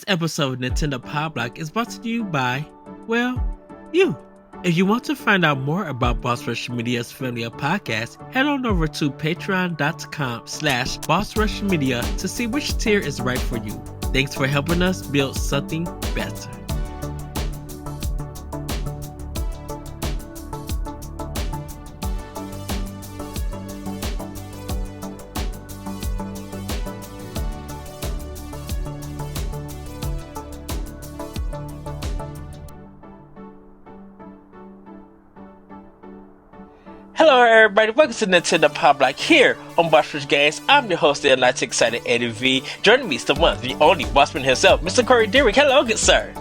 episode of Nintendo Pow Block is brought to you by, well, you. If you want to find out more about Boss Rush Media's family of podcasts, head on over to patreon.com/Boss Rush Media to see which tier is right for you. Thanks for helping us build something better. Hello everybody, welcome to Nintendo Pow Block here on Boss Rush Games. I'm your host, the Lights Excited Eddie V. Joining me is the one, the only bossman himself, Mr. Corey Derrick. Hello, good sir.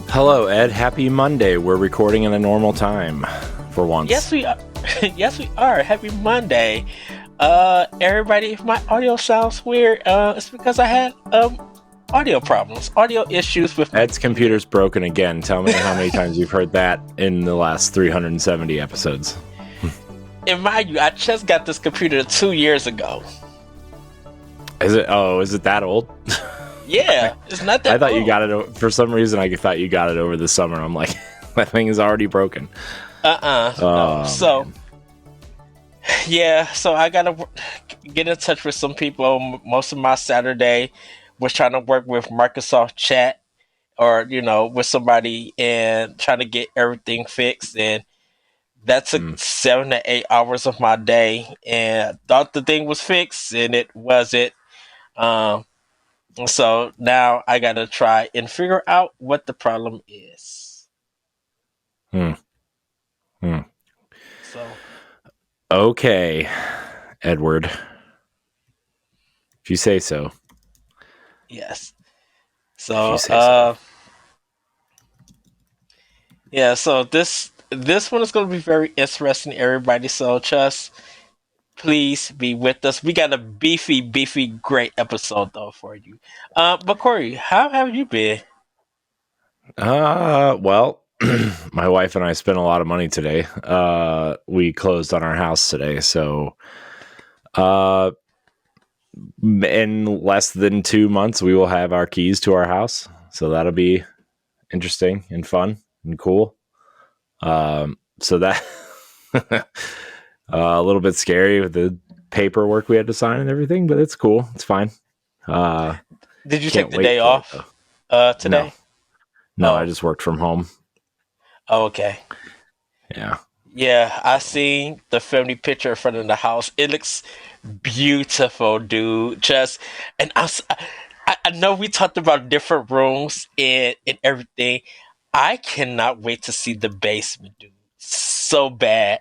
Hello, Ed. Happy Monday. We're recording in a normal time for once. Yes, we are. Yes, we are. Happy Monday. Everybody, if my audio sounds weird, it's because I had audio problems, audio issues with Ed's computer's broken again. Tell me how many times you've heard that in the last 370 episodes. And mind you, I just got this computer 2 years ago. Is it? Oh, is it that old? Yeah, it's not that I thought old. you got it for some reason. I thought you got it over the summer. I'm like, that thing is already broken. No. So, yeah, so I gotta get in touch with some people. Most of my Saturday was trying to work with Microsoft Chat, or with somebody and trying to get everything fixed. And that took 7 to 8 hours of my day, and I thought the thing was fixed, and it wasn't. So now I gotta try and figure out what the problem is. So Okay, Edward. If you say so. yes. So yeah. So this one is going to be very interesting, everybody. So just please be with us. We got a beefy, great episode though for you. But Corey, how have you been? Well, my wife and I spent a lot of money today. We closed on our house today, so in less than 2 months we will have our keys to our house. So that'll be interesting and fun and cool. So that a little bit scary with the paperwork we had to sign and everything, but it's cool. It's fine. Did you take the day off today? No, I just worked from home. Oh, okay. Yeah. Yeah, I seen the family picture in front of the house. It looks beautiful, dude. And I know we talked about different rooms and everything. I cannot wait to see the basement, dude. So bad.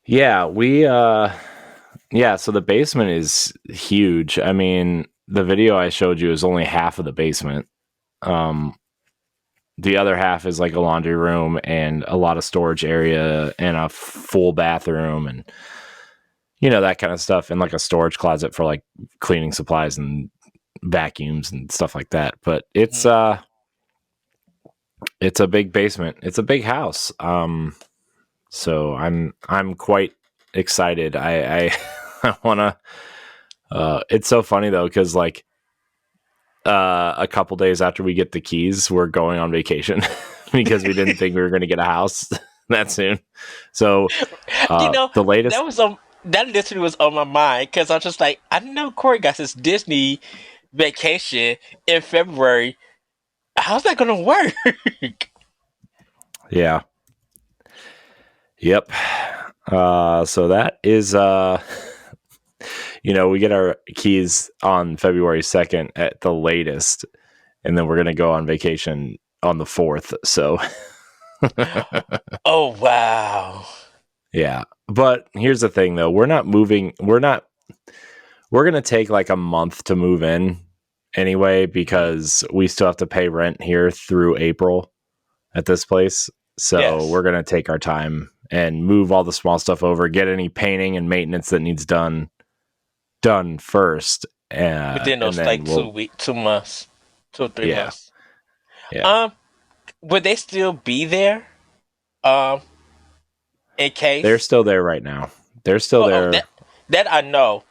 Yeah, so the basement is huge. I mean, the video I showed you is only half of the basement. The other half is like a laundry room and a lot of storage area and a full bathroom and that kind of stuff, and like a storage closet for like cleaning supplies and vacuums and stuff like that. But it's a big basement. It's a big house. So I'm quite excited. I wanna. It's so funny though, because like a couple days after we get the keys, we're going on vacation because we didn't think we were going to get a house that soon. So the latest that literally was on my mind, because I was just like, I know Corey got his Disney vacation in February. How's that going to work? Yeah. Yep. So that is, we get our keys on February 2nd at the latest, and then we're going to go on vacation on the 4th. So, oh, wow. Yeah. But here's the thing though. We're going to take like a month to move in anyway, because we still have to pay rent here through April at this place. So yes, we're going to take our time and move all the small stuff over, get any painting and maintenance that needs done first. Within those like 2 months, 2 or 3 months. Yeah. Would they still be there? In case they're still there right now. They're still there. That I know.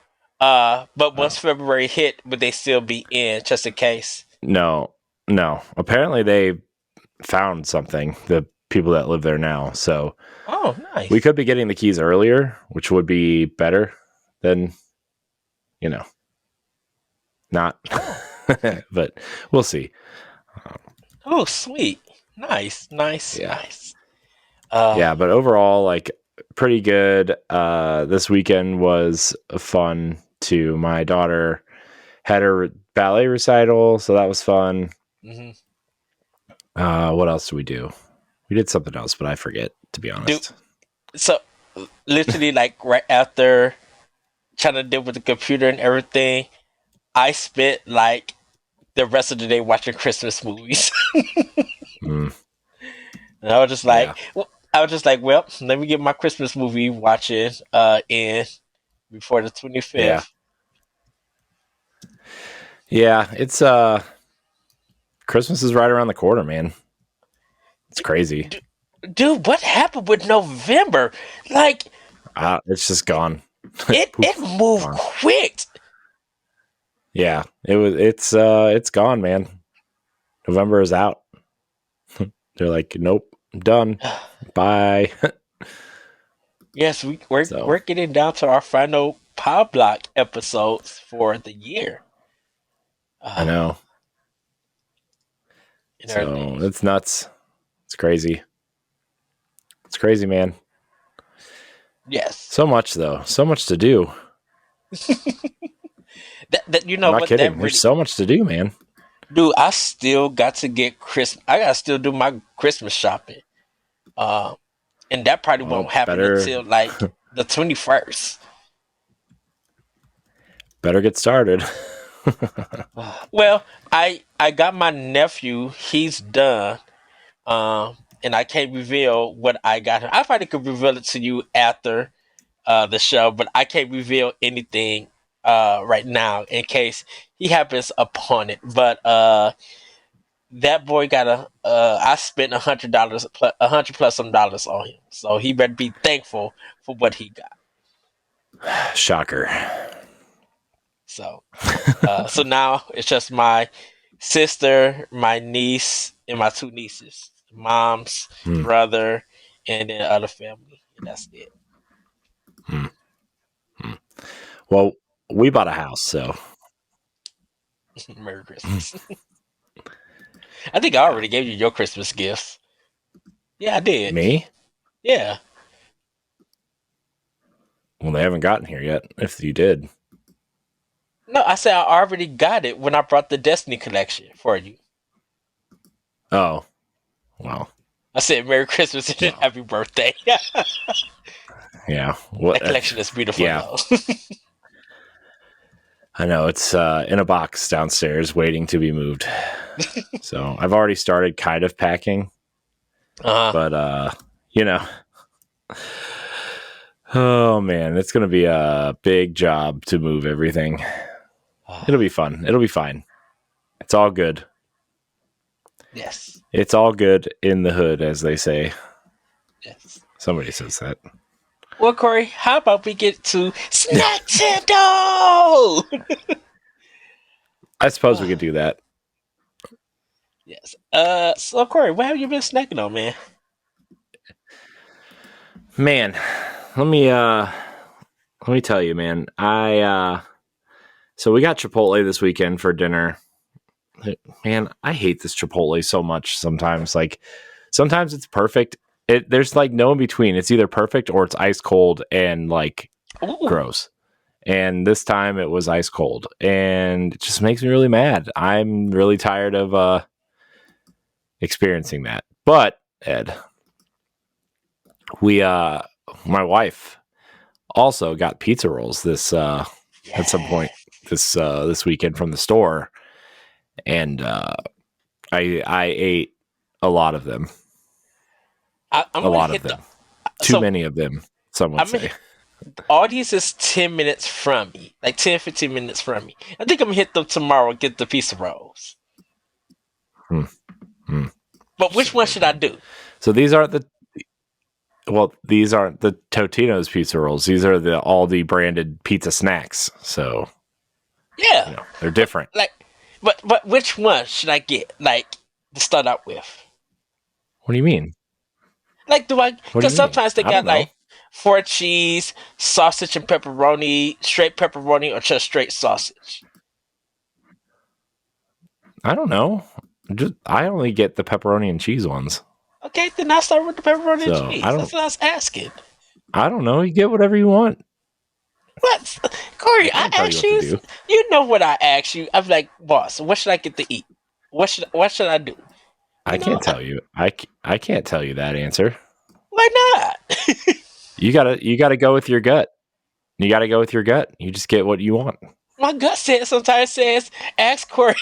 But Oh. once February hit, would they still be in just in case? No, no. Apparently they found something, the people that live there now. So Oh, we nice. could be getting the keys earlier, which would be better than, you know, not. Oh, But we'll see. oh, sweet. Nice, nice, Yeah. nice. Uh, Yeah, but overall, like pretty good. This weekend was fun too. My daughter had her ballet recital, so that was fun. mhm. What else did we do? We did something else, but I forget, to be Do honest. so literally like right after trying to deal with the computer and everything, I spent like the rest of the day watching Christmas movies. Mm, And I was just like, yeah. well, let me get my Christmas movie watching in before the Yeah. 25th. Yeah. It's Christmas is right around the corner, man. It's crazy. Dude, what happened with November? Like It's just gone. it Poof, moved gone. quick. Yeah. It's gone, man. November is out. They're like, nope, I'm done. Bye. Yes, we're So we're getting down to our final Pow Block episodes for the year. I Uh, know. in So early. it's nuts. It's crazy. It's crazy, man. Yes. So much though. So much to do. That you I'm know not what that kidding. There's really so much to do, man. dude, I still got to get Christmas. I gotta still do my Christmas shopping. Uh, and that probably Well, won't happen better until like the 21st. better get started. Well, I got my nephew. He's done. And I can't reveal what I got him. I probably could reveal it to you after the show, but I can't reveal anything right now in case he happens upon it. But that boy got I spent $100 plus $100 some dollars on him, so he better be thankful for what he got. Shocker. So so now it's just my sister, my niece, and my two nieces, mom's Hmm, brother, and then other family, and that's it. hmm, hmm. Well, we bought a house, so Merry Christmas. I think I yeah. already gave you your Christmas gifts. Yeah, I did. Me? Yeah. Well, they haven't gotten here yet. If you did. No, I said I already got it when I brought the Destiny collection for you. Oh, well. I said Merry Christmas and Well, Happy Birthday. That yeah. What collection is beautiful yeah. though. I know it's in a box downstairs waiting to be moved. So, I've already started kind of packing, uh but you know, oh man, it's going to be a big job to move everything. It'll be fun. It'll be fine. It's all good. Yes. It's all good in the hood, as they say. Yes. Somebody says that. Well, Corey, how about we get to Nintendo? I suppose we could do that. Yes. So Corey, what have you been snacking on, man? Man, let me tell you, man. So we got Chipotle this weekend for dinner. Man, I hate this Chipotle so much sometimes. Like sometimes it's perfect. There's like no in between. It's either perfect or it's ice cold and like Ooh. gross. And this time it was ice cold and it just makes me really mad. I'm really tired of experiencing that. But Ed, we my wife also got pizza rolls this at some Yeah. point this weekend from the store, and I ate a lot of them. I'm A gonna lot of hit the them. Too so many of them, some would I'm gonna say. all these is 10 minutes from me, like 10, 15 minutes from me. I think I'm gonna hit them tomorrow and get the pizza rolls. Hmm, hmm. But So which one good, should I man. do? So these aren't the Well, these aren't the Totino's pizza rolls. These are the Aldi branded pizza snacks. So, Yeah, they're but different. like, but which one should I get? Like to start out with. What do you mean? Like, do I? What do Because you mean? sometimes they I don't got know. like four cheese, sausage and pepperoni, straight pepperoni, or just straight sausage. I don't know. I only get the pepperoni and cheese ones. Okay, then I'll start with the pepperoni and So, cheese. That's what I was asking. I don't know. You get whatever you want. What, I Corey? I can't tell you asked what to you. do. You know what I asked you. I'm like, boss. What should I get to eat? What should I do? I can't tell you. I can't tell you that answer. Why not? You gotta go with your gut. You gotta go with your gut. You just get what you want. My gut says sometimes says, ask Corey.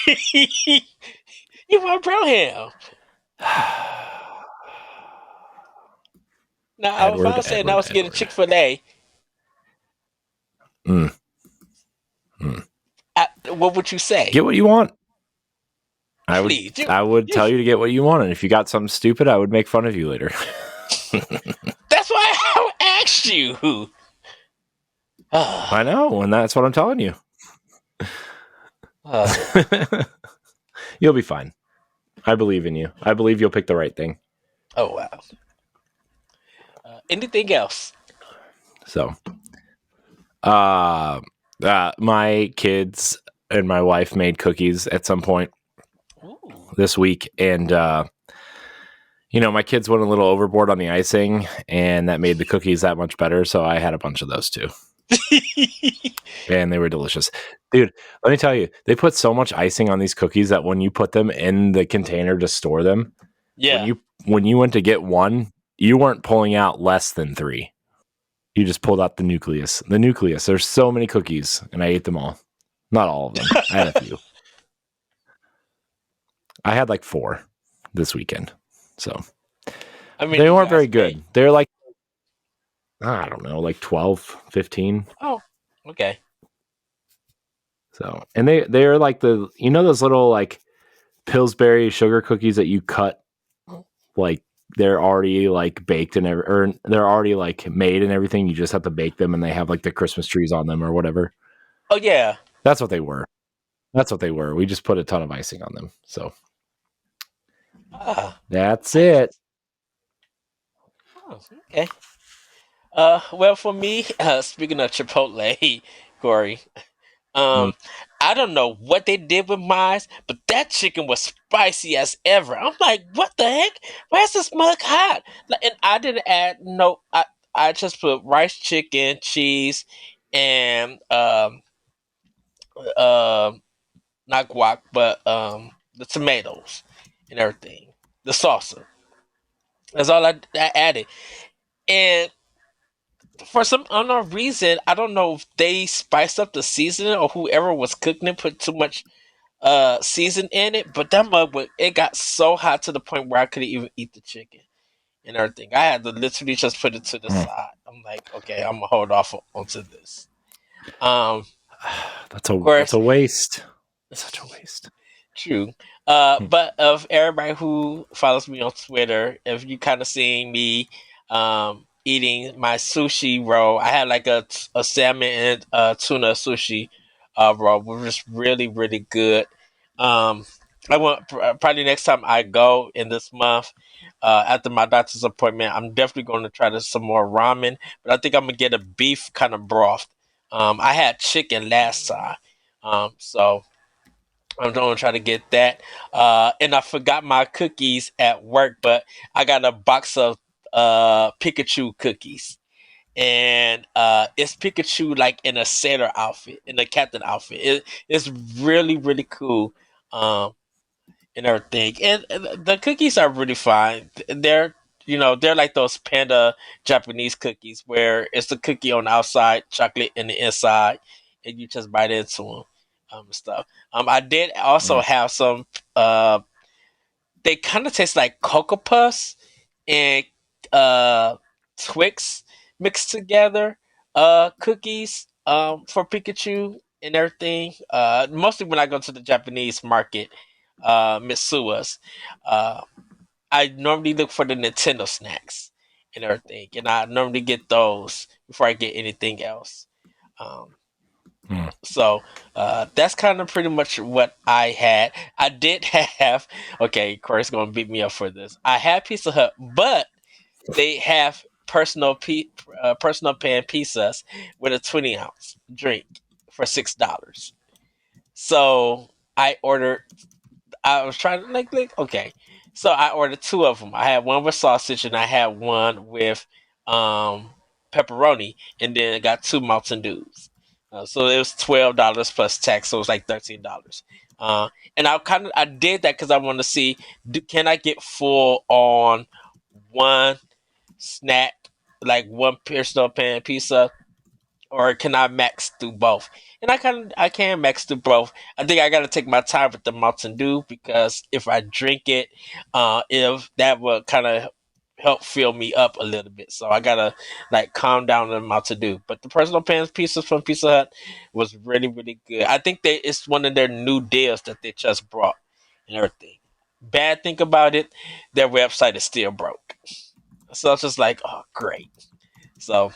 You want Broham. Now, if I Edward, was saying I Edward, was getting Edward. Chick-fil-A, Mm, mm. what would you say? Get what you want. I would Please, you, I would you. tell you to get what you want, and if you got something stupid, I would make fun of you later. That's why I asked you. I know, and that's what I'm telling you. Uh, You'll be fine. I believe in you. I believe you'll pick the right thing. oh wow. Anything else? So, my kids and my wife made cookies at some point Ooh. this week, and my kids went a little overboard on the icing, and that made the cookies that much better. So I had a bunch of those too, and they were delicious, dude. Let me tell you, they put so much icing on these cookies that when you put them in the container to store them, when Yeah. you went to get one, you weren't pulling out less than 3. You just pulled out the nucleus. The nucleus. There's so many cookies, and I ate them all. Not all of them. I had a few. I had like 4 this weekend. So I mean, they you weren't guys very good. They're like, I don't know, like 12, 15. Oh, okay. So, and they're like those little like Pillsbury sugar cookies that you cut, like they're already like baked and or they're already like made and everything. You just have to bake them, and they have like the Christmas trees on them or whatever. Oh yeah. That's what they were. That's what they were. We just put a ton of icing on them. So Ah, that's nice. it. Oh, okay. Well, for me, speaking of Chipotle, Corey, Mm. um, I don't know what they did with mine, but that chicken was spicy as ever. I'm like, what the heck? Why is this mug hot? And I didn't add no. I just put rice, chicken, cheese, and um not guac, but the tomatoes and everything, the salsa. That's all I added. And for some unknown reason, I don't know if they spiced up the seasoning or whoever was cooking it put too much season in it, but that mug it got so hot to the point where I couldn't even eat the chicken and everything. I had to literally just put it to the Mm. side. I'm like, okay, I'm gonna hold off onto this. Of That's course, a waste. Such a waste. true. Mm. But of everybody who follows me on Twitter, if you kind of seeing me eating my sushi roll, I had like a salmon and tuna sushi roll, which was really, really good. Um, I want probably next time I go in this month, after my doctor's appointment, I'm definitely going to try some more ramen, but I think I'm gonna get a beef kind of broth. I had chicken last time, so I'm gonna try to get that. And I forgot my cookies at work, but I got a box of Pikachu cookies. And it's Pikachu like in a sailor outfit, in a captain outfit. It's really, really cool. And everything. And the cookies are really fine. They're like those panda Japanese cookies where it's the cookie on the outside, chocolate in the inside, and you just bite into them and stuff. I did also Mm. have some. They kind of taste like Cocoa Puffs and uh, Twix mixed together. Cookies for Pikachu and everything. Mostly when I go to the Japanese market, Mitsua's. Uh, I normally look for the Nintendo snacks, and everything, and I normally get those before I get anything else. Um, Hmm. so that's kind of pretty much what I had. I did have okay, Corey's gonna beat me up for this. I had Pizza Hut, but they have personal pan pizzas with a 20-ounce drink for $6. So I ordered. I was trying to like okay. So I ordered two of them. I had one with sausage and I had one with um pepperoni, and then I got two Mountain Dews. So it was $12 plus tax, so it was like $13. Uh, and I did that because I wanted to see can I get full on one snack, like one personal pan pizza, or can I max through both? And I can max through both. I think I got to take my time with the Mountain Dew because if I drink it, if that will kind of help fill me up a little bit. So I gotta like calm down on the Mountain Dew. But the personal pan pizzas from Pizza Hut was really really good. I think it's one of their new deals that they just brought and everything. Bad thing about it, their website is still broke. So it's just like, oh great. So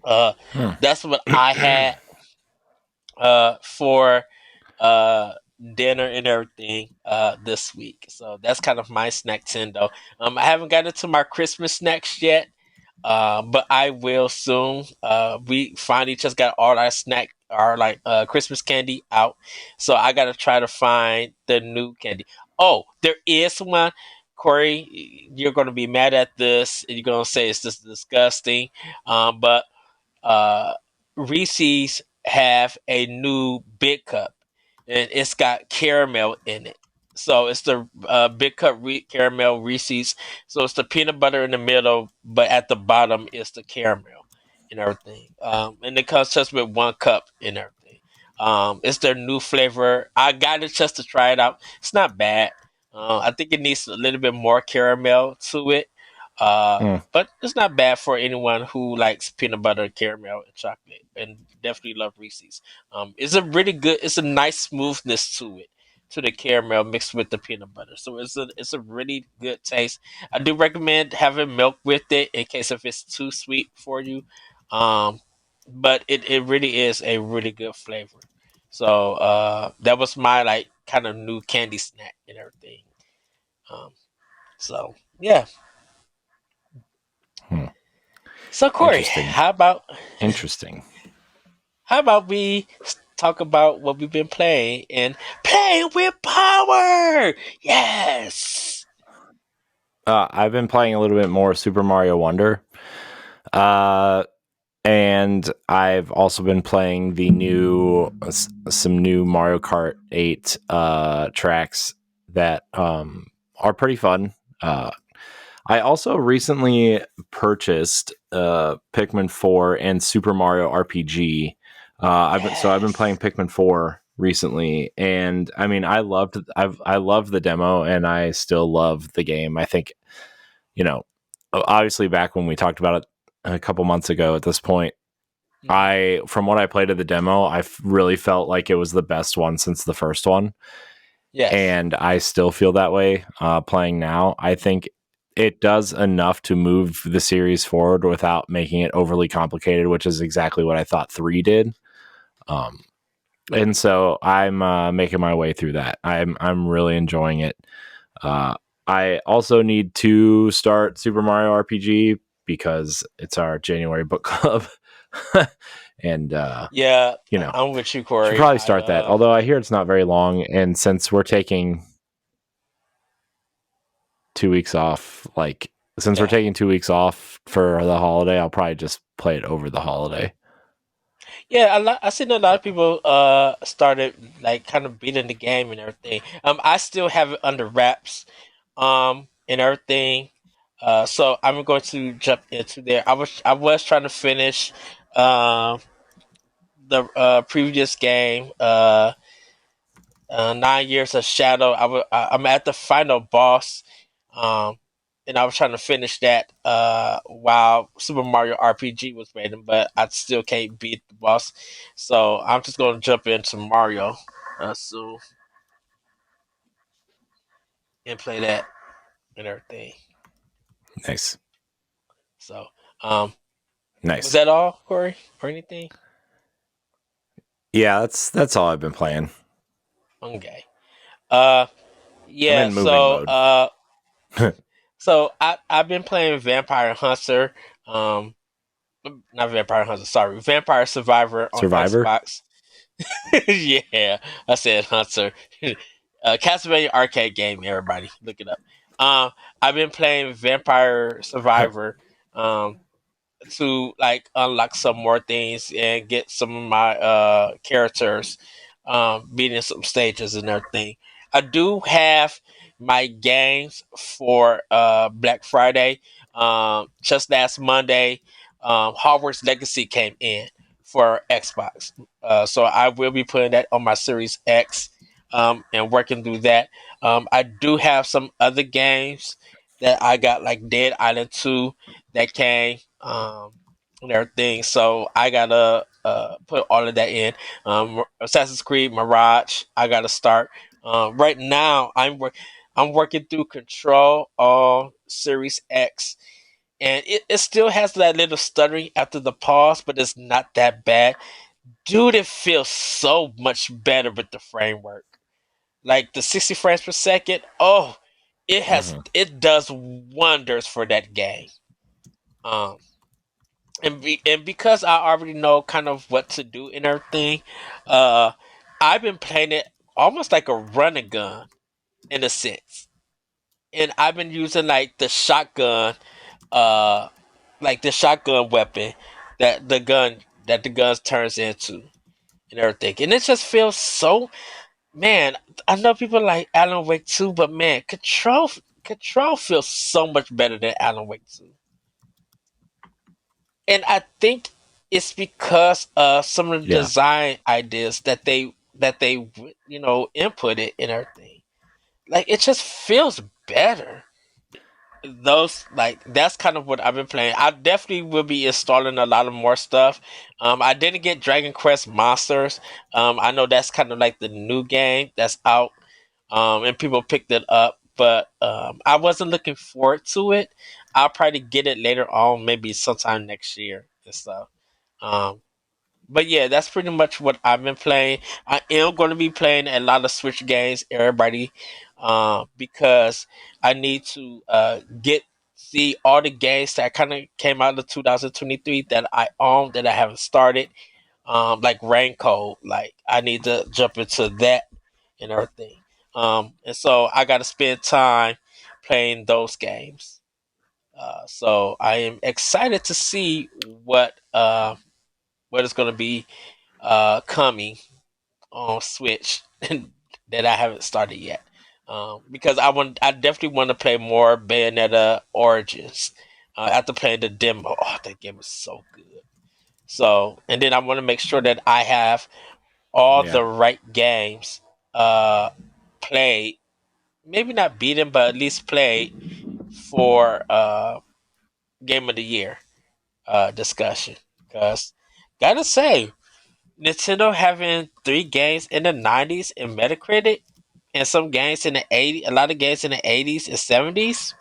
uh, Hmm. that's what I had for uh dinner and everything this week. So that's kind of my snack tendo. I haven't gotten to my Christmas snacks yet. But I will soon. We finally just got all our like Christmas candy out, so I gotta try to find the new candy. Oh, there is one, Corey. You're gonna be mad at this, and you're gonna say it's just disgusting. But uh, Reese's have a new big cup, and it's got caramel in it. So it's the big cup caramel Reese's. So it's the peanut butter in the middle, but at the bottom is the caramel and everything. And it comes just with one cup and everything. It's their new flavor. I got it just to try it out. It's not bad. I think it needs a little bit more caramel to it. Hmm. But it's not bad for anyone who likes peanut butter, caramel, and chocolate, and definitely love Reese's. It's a really good. It's a nice smoothness to the caramel mixed with the peanut butter. So it's a really good taste. I do recommend having milk with it in case if it's too sweet for you. Um, but it really is a really good flavor. So that was my like kind of new candy snack and everything. Um, so yeah. Hmm. So Corey, Interesting. Interesting. how about we talk about what we've been playing and playing with power? Yes. I've been playing a little bit more Super Mario Wonder. Uh, and I've also been playing the some new Mario Kart 8 tracks that are pretty fun. I also recently purchased Pikmin 4 and Super Mario RPG. I've been playing Yes. Pikmin 4 recently, and I mean I loved the demo, and I still love the game. I think, you know, obviously back when we talked about it a couple months ago at this point, Mhm. from what I played of the demo, really felt like it was the best one since the first one, Yes. and I still feel that way playing now. I think it does enough to move the series forward without making it overly complicated, which is exactly what I thought 3 did. Um, and so I'm making my way through that. I'm really enjoying it. Uh, I also need to start Super Mario RPG because it's our January book club, and Yeah, you know, I'm with you, should Corey. probably I start that. Although I hear it's not very long, and since we're taking 2 weeks off, since we're yeah. taking 2 weeks off for the holiday, I'll probably just play it over the holiday. Yeah, I seen a lot of people started like kind of beating the game and everything. I still have it under wraps and everything. So I'm going to jump into there. I was trying to finish the previous game, 9 Years of Shadow. I'm at the final boss, um, and I was trying to finish that while Super Mario RPG was waiting, but I still can't beat the boss. So I'm just going to jump into Mario soon and play that and everything. Nice. So, was Nice. that all, Corey, or anything? Yeah, that's all I've been playing. Okay. Uh, I'm yeah. in moving mode. So I've been playing Vampire Hunter. Um, not Vampire Hunter. Sorry, Vampire Survivor on Survivor. Xbox. Yeah, I said Hunter. Castlevania arcade game. Everybody, look it up. I've been playing Vampire Survivor. Um, to like unlock some more things and get some of my characters beating some stages and everything. I do have my games for Black Friday. Just last Monday, Hogwarts Legacy came in for Xbox. So I will be putting that on my Series X and working through that. I do have some other games that I got, like Dead Island 2 that came and everything. So I gotta put all of that in. Assassin's Creed Mirage, I gotta start. Right now, I'm working through Control Series X, and it still has that little stuttering after the pause, but it's not that bad. Dude, it feels so much better with the framework. Like the 60 frames per second. Oh, Hmm. it does wonders for that game. Um, and because I already know kind of what to do and everything, uh, I've been playing it almost like a run and gun in a sense, and I've been using uh, like the shotgun weapon that the gun turns into and everything, and it just feels so. Man, I know people like Alan Wake 2, but man, Control feels so much better than Alan Wake 2. And I think it's because some of the Yeah. design ideas that they inputted in everything. Like it just feels better. Those like that's kind of what I've been playing. I definitely will be installing a lot of more stuff. I didn't get Dragon Quest Monsters. I know that's kind of like the new game that's out, and people picked it up, but I wasn't looking forward to it. I'll probably get it later on, maybe sometime next year and stuff. Um, but yeah, that's pretty much what I've been playing. I am going to be playing a lot of Switch games, everybody, because I need to get see all the games that kind of came out of 2023 that I own that I haven't started, like Rain Code. Like I need to jump into that and everything. And so I got to spend time playing those games. So I am excited to see what is going to be coming on Switch that I haven't started yet. Because I definitely want to play more Bayonetta Origins after playing the demo. Oh, that game is so good. So, and then I want to make sure that I have all Yeah. the right games uh, played. Maybe not beaten, but at least played for Game of the Year discussion. Because, gotta say, Nintendo having three games in the 90s in Metacritic and some games in the 80s, a lot of games in the 80s and 70s.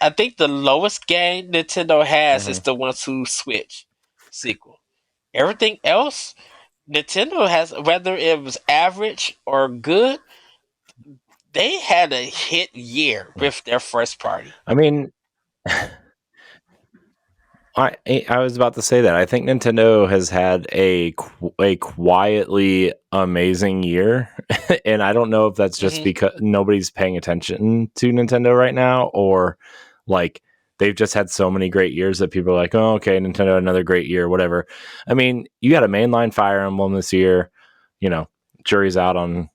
I think the lowest game Nintendo has Hmm. is the One Two Switch sequel. Everything else, Nintendo has, whether it was average or good, they had a hit year Yeah. with their first party. I mean, I was about to say that I think Nintendo has had a quietly amazing year, and I don't know if that's just Hmm. because nobody's paying attention to Nintendo right now, or like they've just had so many great years that people are like, oh, okay, Nintendo another great year, whatever. I mean, you got a mainline Fire Emblem this year, you know, jury's out on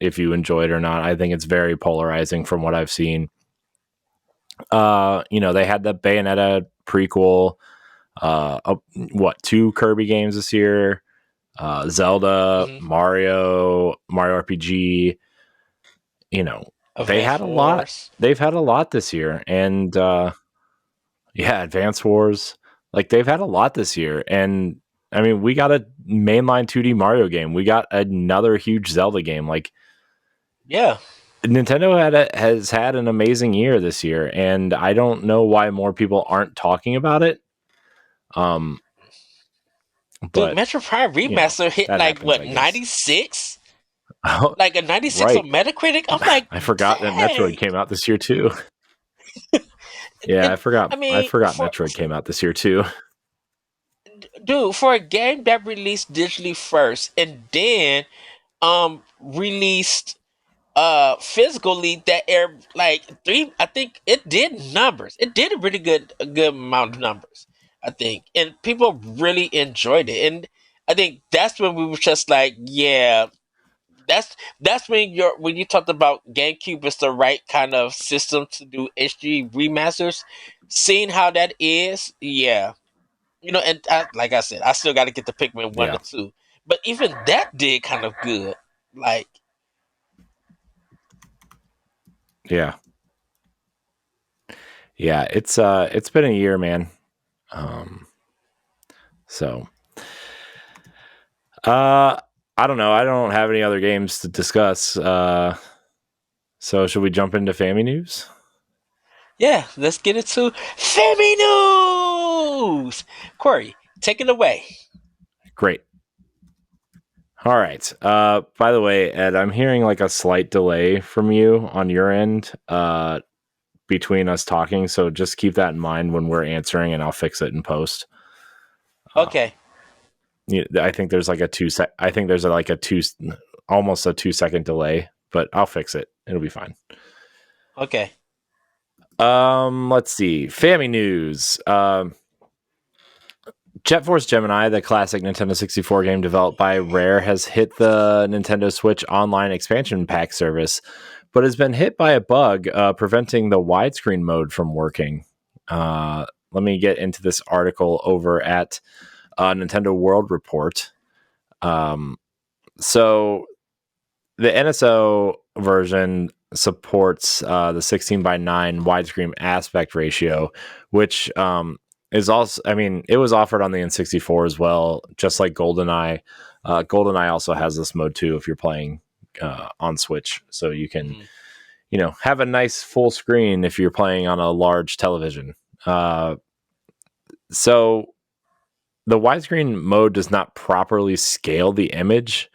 if you enjoy it or not. I think it's very polarizing from what I've seen. They had the Bayonetta prequel, what, two Kirby games this year, Zelda, Hmm. Mario RPG. You know, they Advance had a lot. Wars. They've had a lot this year, and yeah, Advance Wars. Like they've had a lot this year, and I mean, we got a mainline 2D Mario game. We got another huge Zelda game. Like Yeah. has had an amazing year this year, and I don't know why more people aren't talking about it. Um, Dude, but Metro Prime you know Remaster hit that like happens, what I guess. 96, Oh, like a 96 right. on Metacritic. I'm like, I forgot that Metroid dang. came out this year too. Yeah, And I forgot. I I mean, forgot Metroid came out this year too. dude, for a game that released digitally first and then released physically, that air like three, I think it did numbers. It did a good amount of numbers, I think, and people really enjoyed it. And I think that's when we were just like, yeah, that's when you talked about GameCube is the right kind of system to do HD remasters. Seeing how that is, yeah, and like I said, I still got to get the Pikmin 1 Yeah, or 2, but even that did kind of good. Like, yeah, yeah. It's been a year, man. Um, so uh, I don't know. I don't have any other games to discuss. So should we jump into Family News? yeah, let's get into Family News. Corey, take it away. Great. All right. By the way, Ed, I'm hearing like a slight delay from you on your end. Between us talking, so just keep that in mind when we're answering, and I'll fix it in post. Okay, I think there's like a I think there's like a almost a 2 second delay, but I'll fix it. It'll be fine. okay, Let's see. Family news. Jet Force Gemini, the classic Nintendo 64 game developed by Rare, has hit the Nintendo Switch Online expansion pack service, but has been hit by a bug preventing the widescreen mode from working. Let me get into this article over at Nintendo World Report. Um, so the NSO version supports the 16 by 9 widescreen aspect ratio, which is also, I mean, it was offered on the N64 as well, just like GoldenEye. GoldenEye also has this mode too if you're playing on Switch, so you can, hmm have a nice full screen if you're playing on a large television. So the widescreen mode does not properly scale the image.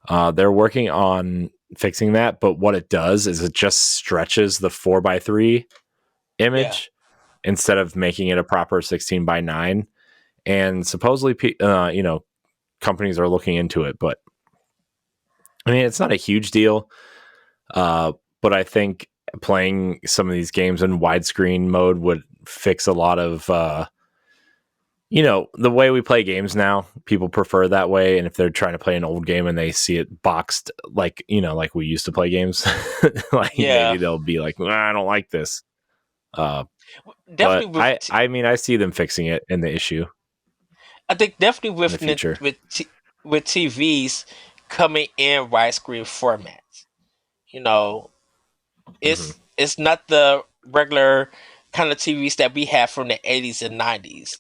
They're working on fixing that, but what it does is it just stretches the 4:3 yeah, image instead of making it a proper 16 by 9. And supposedly, companies are looking into it, but I mean, it's not a huge deal. Uh, but I think playing some of these games in widescreen mode would fix a lot of the way we play games now, people prefer that way. And if they're trying to play an old game and they see it boxed like, like we used to play games, like maybe yeah, they'll be like, I don't like this. Uh, but definitely with I mean, I see them fixing it in the issue I think definitely in the future. with TVs coming in widescreen formats. You know, Hmm. it's not the regular kind of TVs that we have from the 80s and 90s.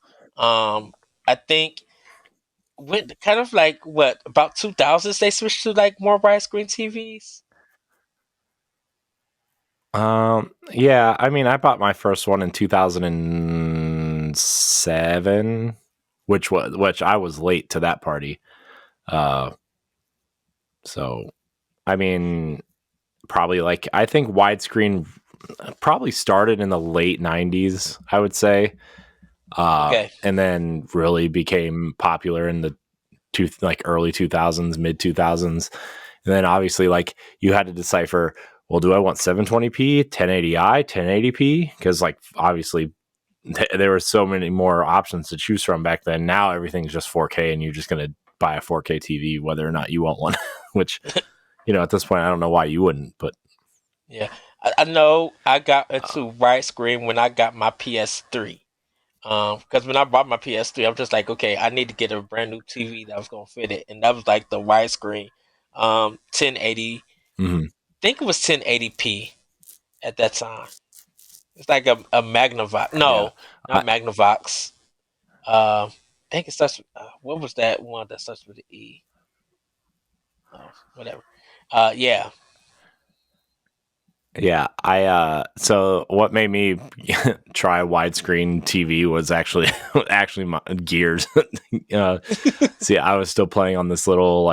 I think when kind of like what about 2000s they switched to like more widescreen TVs. Yeah, I mean, I bought my first one in 2007, which I was late to that party. Uh, so I mean, probably like I think widescreen probably started in the late 90s, I would say, Okay, and then really became popular in the like early 2000s, mid 2000s. And then obviously like you had to decipher, well, do I want 720p, 1080i, 1080p? Because like obviously there were so many more options to choose from back then. Now everything's just 4K, and you're just going to buy a 4K TV whether or not you want one. Which, at this point, I don't know why you wouldn't, but yeah, I know I got uh, into widescreen when I got my PS3. Because when I bought my PS3, I'm just like, okay, I need to get a brand new TV that was gonna fit it, and that was like the widescreen, 1080. mhm, I think it was 1080p at that time. It's like a Magnavox. yeah. No, not I, Magnavox. I think it starts. What was that one that starts with an E? Oh, whatever. Yeah. Yeah, so what made me try widescreen TV was actually my gears. See, I was still playing on this little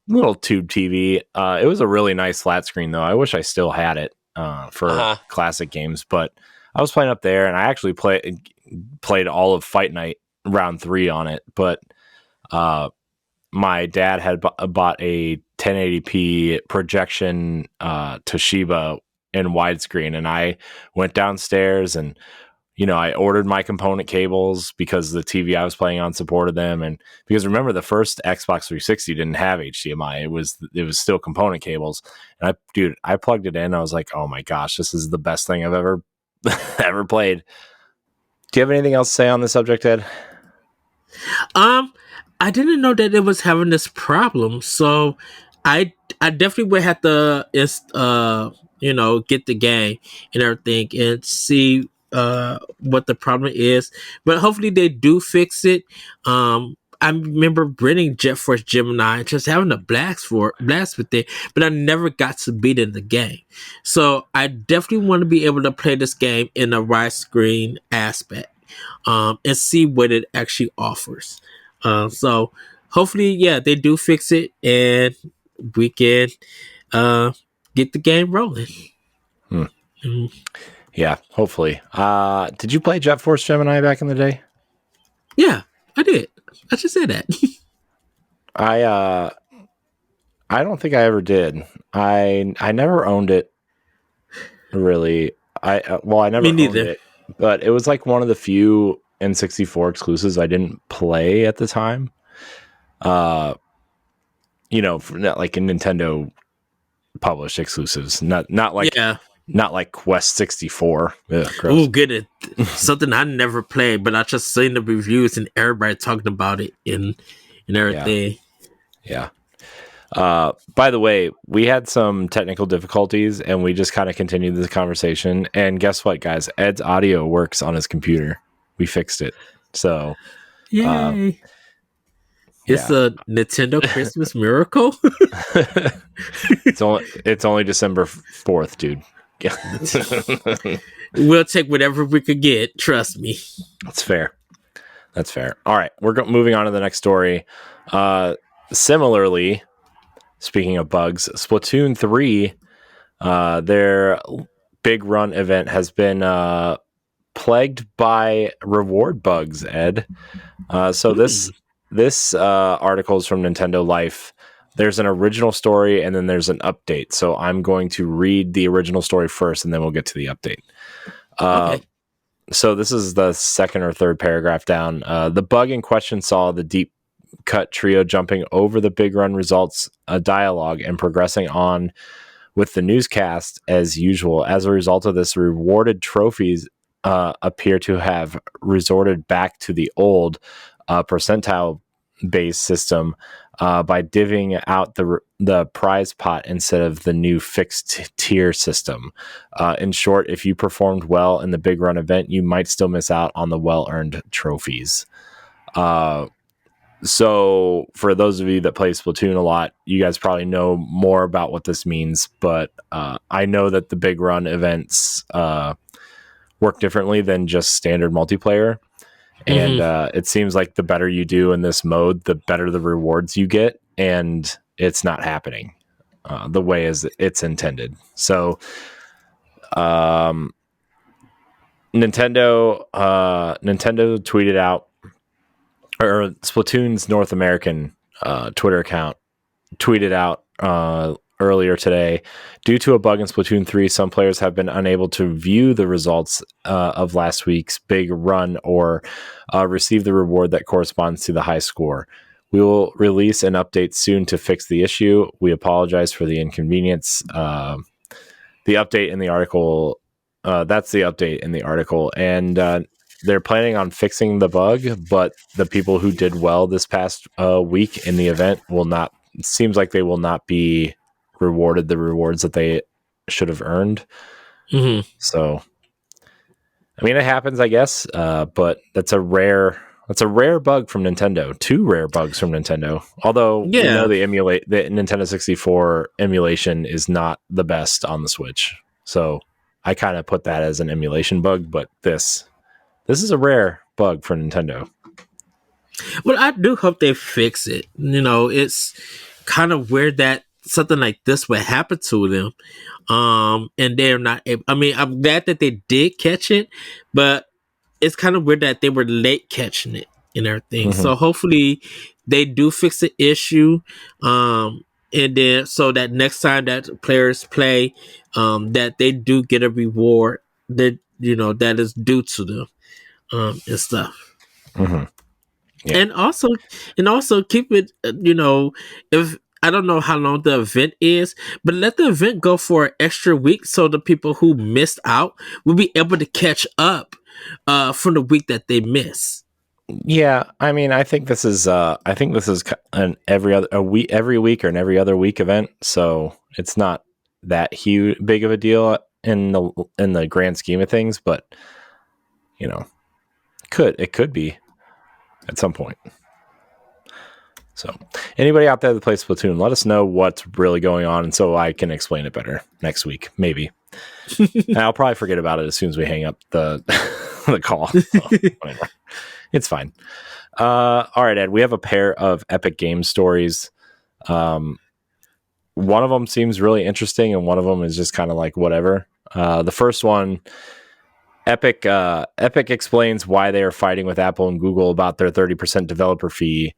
little tube TV. It was a really nice flat screen though. I wish I still had it for Uh-huh. classic games, but I was playing up there and I actually played all of Fight Night round 3 on it, but uh my dad had bought a 1080p projection Toshiba in widescreen, and I went downstairs and I ordered my component cables because the TV I was playing on supported them, and because remember the first Xbox 360 didn't have HDMI; it was still component cables. And I plugged it in. I was like, oh my gosh, this is the best thing I've ever ever played. Do you have anything else to say on the subject, Ed? Um, I didn't know that it was having this problem, so I definitely would have to get the game and everything and see what the problem is. But hopefully they do fix it. I remember renting Jet Force Gemini and just having a blast with it, but I never got to beat in the game. So I definitely want to be able to play this game in a widescreen aspect, and see what it actually offers. So hopefully, yeah, they do fix it and we can uh, get the game rolling. Hmm. Mm. Yeah, hopefully. Did you play Jet Force Gemini back in the day? Yeah, I did. I just said that. I I don't think I ever did. I never owned it really. I Me never owned neither. it, but it was like one of the few N64 exclusives I didn't play at the time. Uh, not like a Nintendo published exclusives, Yeah. not like Quest 64. Ugh, Oh, gross. good. Something I never played, but I just seen the reviews and everybody talking about it and Yeah, everything. yeah. By the way, we had some technical difficulties and we just kind of continued this conversation. And guess what, guys? Ed's audio works on his computer. We fixed it. So, uh, Yay! It's yeah. a Nintendo Christmas miracle. It's only December 4th, dude. We'll take whatever we could get. Trust me. That's fair. That's fair. All right, we're moving on to the next story. Similarly, speaking of bugs, Splatoon 3, their big run event has been plagued by reward bugs, Ed. So this Mm. this article is from Nintendo Life. There's an original story and then there's an update. So I'm going to read the original story first and then we'll get to the update. Uh, Okay. so this is the second or third paragraph down. The bug in question saw the deep cut trio jumping over the big run results dialogue and progressing on with the newscast as usual. As a result of this, rewarded trophies appear to have resorted back to the old percentile based system by divvying out the prize pot instead of the new fixed tier system. In short, if you performed well in the big run event, you might still miss out on the well earned trophies. So for those of you that play Splatoon a lot, you guys probably know more about what this means, but I know that the big run events work differently than just standard multiplayer. And Mm-hmm. it seems like the better you do in this mode, the better the rewards you get, and it's not happening the way as it's intended. So Nintendo tweeted out, or Splatoon's North American Twitter account tweeted out earlier today, due to a bug in Splatoon 3, some players have been unable to view the results of last week's big run or receive the reward that corresponds to the high score. We will release an update soon to fix the issue. We apologize for the inconvenience. The update in the article, that's the update in the article. And they're planning on fixing the bug, but the people who did well this past week in the event will not, it seems like they will not be rewarded the rewards that they should have earned. Mm-hmm. So, I mean, it happens, I guess, but that's a rare That's a rare bug from Nintendo. 2 rare bugs from Nintendo. Although we know Yeah. the Nintendo 64 emulation is not the best on the Switch. So I kind of put that as an emulation bug, but this is a rare bug for Nintendo. Well, I do hope they fix it. It's kind of weird that something like this would happen to them. And they're not able, I mean, I'm glad that they did catch it, but it's kind of weird that they were late catching it and everything. Mm-hmm. So hopefully they do fix the issue. And then so that next time that players play, that they do get a reward that, that is due to them, and stuff. Mm-hmm. Yeah. And also keep it, if I don't know how long the event is, but let the event go for an extra week so the people who missed out will be able to catch up from the week that they miss. Yeah, I mean, I think this is an every week or an every other week event, so it's not that huge big of a deal in the grand scheme of things, but it could be at some point. So, anybody out there that plays Splatoon, let us know what's really going on, and so I can explain it better next week, maybe. And I'll probably forget about it as soon as we hang up the the call. Whatever. It's fine. All right, Ed. We have a pair of Epic Games stories. One of them seems really interesting, and one of them is just kind of like whatever. The first one, Epic explains why they are fighting with Apple and Google about their 30% developer fee,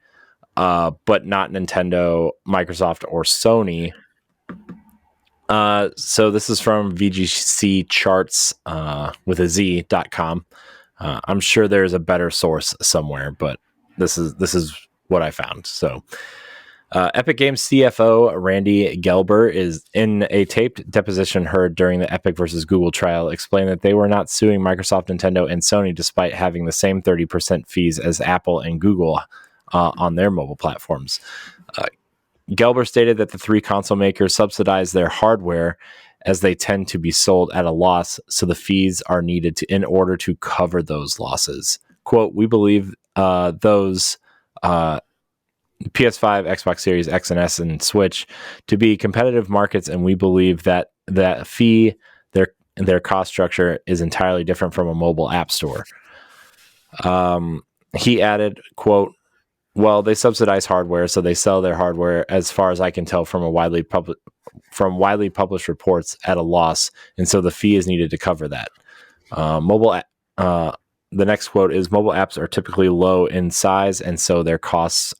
but not Nintendo, Microsoft, or Sony. So this is from VGC Charts with a Z.com. I'm sure there's a better source somewhere, but this is what I found. So, Epic Games CFO Randy Gelber is in a taped deposition heard during the Epic versus Google trial, explained that they were not suing Microsoft, Nintendo, and Sony despite having the same 30% fees as Apple and Google on their mobile platforms. Gelber stated that the 3 console makers subsidize their hardware as they tend to be sold at a loss, so the fees are needed in order to cover those losses. Quote, we believe those PS5, Xbox Series X and S, and Switch to be competitive markets, and we believe that fee, their cost structure is entirely different from a mobile app store. He added, quote, well, they subsidize hardware, so they sell their hardware, as far as I can tell from widely published reports, at a loss, and so the fee is needed to cover that. The next quote is, mobile apps are typically low in size, and so their costs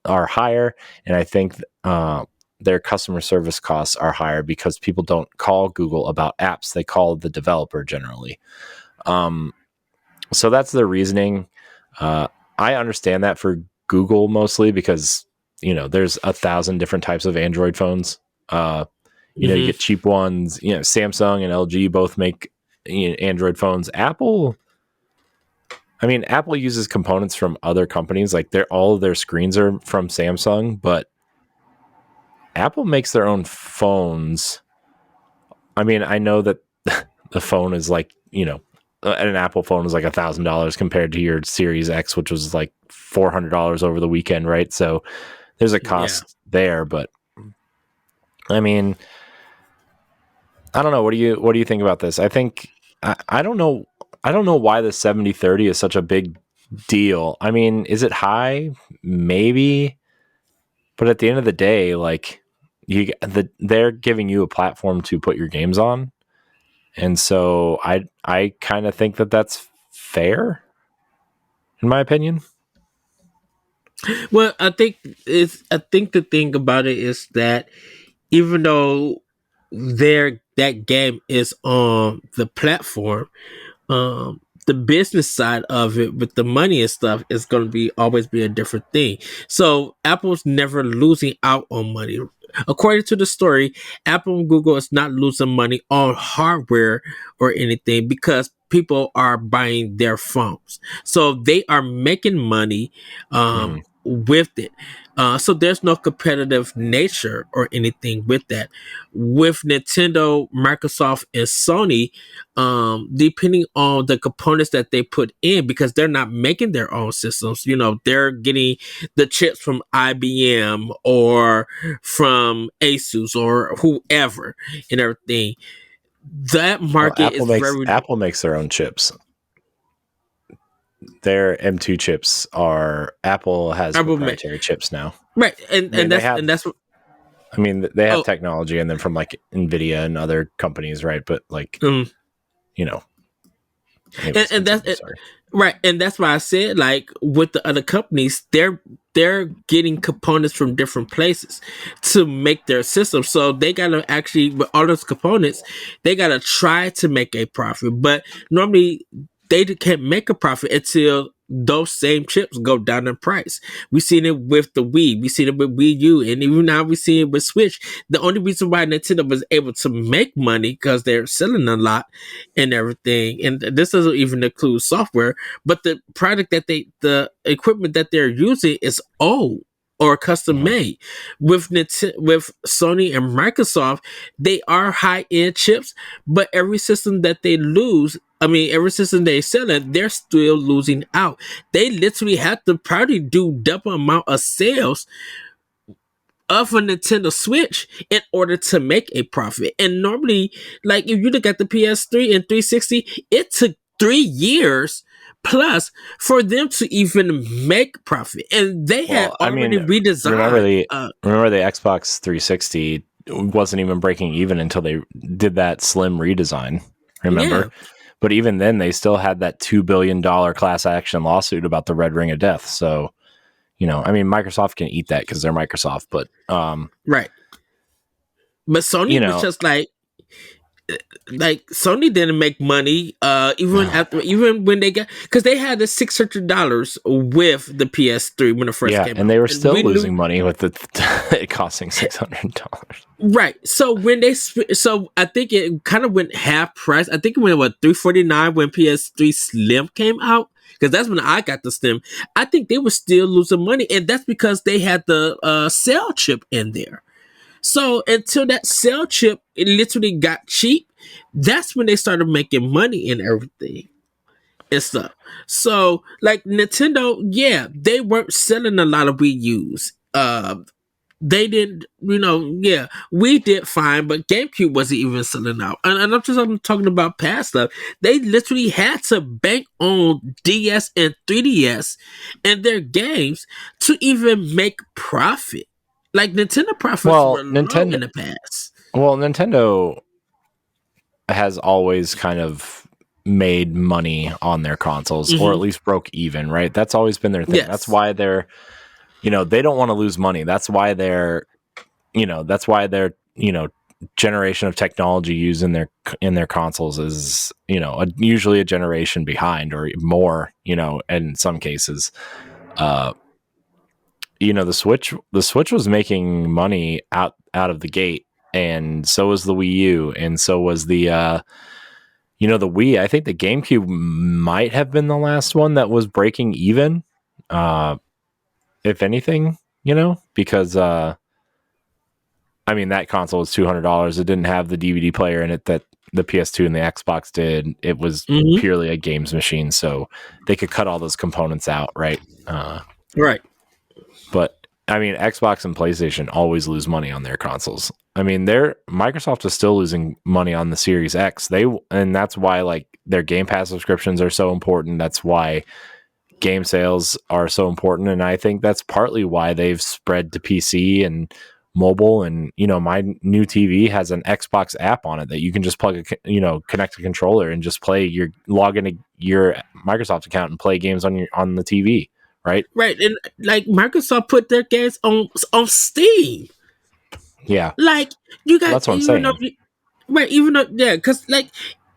are higher, and I think their customer service costs are higher because people don't call Google about apps, they call the developer generally. So that's the reasoning. I understand that for Google mostly because there's 1,000 different types of Android phones. You get cheap ones. Samsung and LG both make Android phones. Apple uses components from other companies. Like all of their screens are from Samsung, but Apple makes their own phones. I mean, I know that the phone is like an Apple phone is like $1,000 compared to your Series X, which was like $400 over the weekend, right? So there's a cost there, but I mean, I don't know. What do you think about this? I think I don't know. I don't know why the 70-30 is such a big deal. I mean, is it high? Maybe, but at the end of the day, like they're giving you a platform to put your games on. And so I kind of think that that's fair, in my opinion. Well, I think the thing about it is that even though that game is on the platform, the business side of it with the money and stuff is going to always be a different thing. So Apple's never losing out on money. According to the story, Apple and Google is not losing money on hardware or anything because people are buying their phones. So they are making money with it. So there's no competitive nature or anything with that. With Nintendo, Microsoft, and Sony, depending on the components that they put in, because they're not making their own systems, they're getting the chips from IBM or from Asus or whoever and everything. That Well, market is very Apple makes their own chips. Their M2 chips are Apple has proprietary chips now. right, I mean, and that's what. I mean, they have Oh, technology, and then from like Nvidia and other companies, right? But like, um, you know, and, anyways, and that's continue. Sorry. right, and that's why I said, like, with the other companies, they're getting components from different places to make their system. So they gotta actually, with all those components, they gotta try to make a profit. But normally can't make a profit until those same chips go down in price. We seen it with the Wii, we seen it with Wii U, and even now we see it with Switch. The only reason why Nintendo was able to make money because they're selling a lot and everything. And this doesn't even include software, but the product the equipment that they're using is old or custom Mhm. made. With Sony and Microsoft, they are high end chips, but every system that they lose, I mean, every system they sell it, they're still losing out. They literally have to probably do double amount of sales of a Nintendo Switch in order to make a profit. And normally, like if you look at the PS3 and 360, it took 3 years plus for them to even make profit. And they had Well, I already mean, redesigned. remember the Xbox 360 wasn't even breaking even until they did that slim redesign. Yeah, Remember? But even then, they still had that $2 billion class action lawsuit about the Red Ring of Death. So, I mean, Microsoft can eat that because they're Microsoft. But, right. But you Sony was know, just like Sony didn't make money even when they got, because they had the $600 with the PS3 when it first yeah, came and out, they were and still we knew. losing money with it costing $600. Right. So so I think it kind of went half price. I think it went what, 349 when PS3 Slim came out, because that's when I got the Slim. I think they were still losing money, and that's because they had the cell chip in there. So until that cell chip it literally got cheap, that's when they started making money and everything and stuff. So like Nintendo, yeah, they weren't selling a lot of Wii U's. They didn't, yeah, we did fine, but GameCube wasn't even selling out. And I'm talking about past stuff. They literally had to bank on DS and 3DS and their games to even make profit. Like Nintendo profits Well, were low in the past. Nintendo has always kind of made money on their consoles, or at Hmm. least broke even, right? That's always been their thing. That's Yes. why they don't want to lose money. That's why their generation of technology used in their consoles is usually a generation behind or more, in some cases. uh the Switch was making money out of the gate, and so was the Wii U, and so was the Wii. I think the GameCube might have been the last one that was breaking even, uh if anything, because I mean, that console was $200. It didn't have the DVD player in it that the PS2 and the Xbox did. It was Hmm. purely a games machine, so they could cut all those components out, right? Right. But I mean, Xbox and PlayStation always lose money on their consoles. I mean, Microsoft is still losing money on the Series X. And that's why like their Game Pass subscriptions are so important. That's why game sales are so important, and I think that's partly why they've spread to PC and mobile. And my new TV has an Xbox app on it that you can just connect a controller and just log into your Microsoft account and play games on the TV, right? Right. And like Microsoft put their games on Steam. Yeah, Like you well, got, that's what I'm saying. right, even though, yeah, because like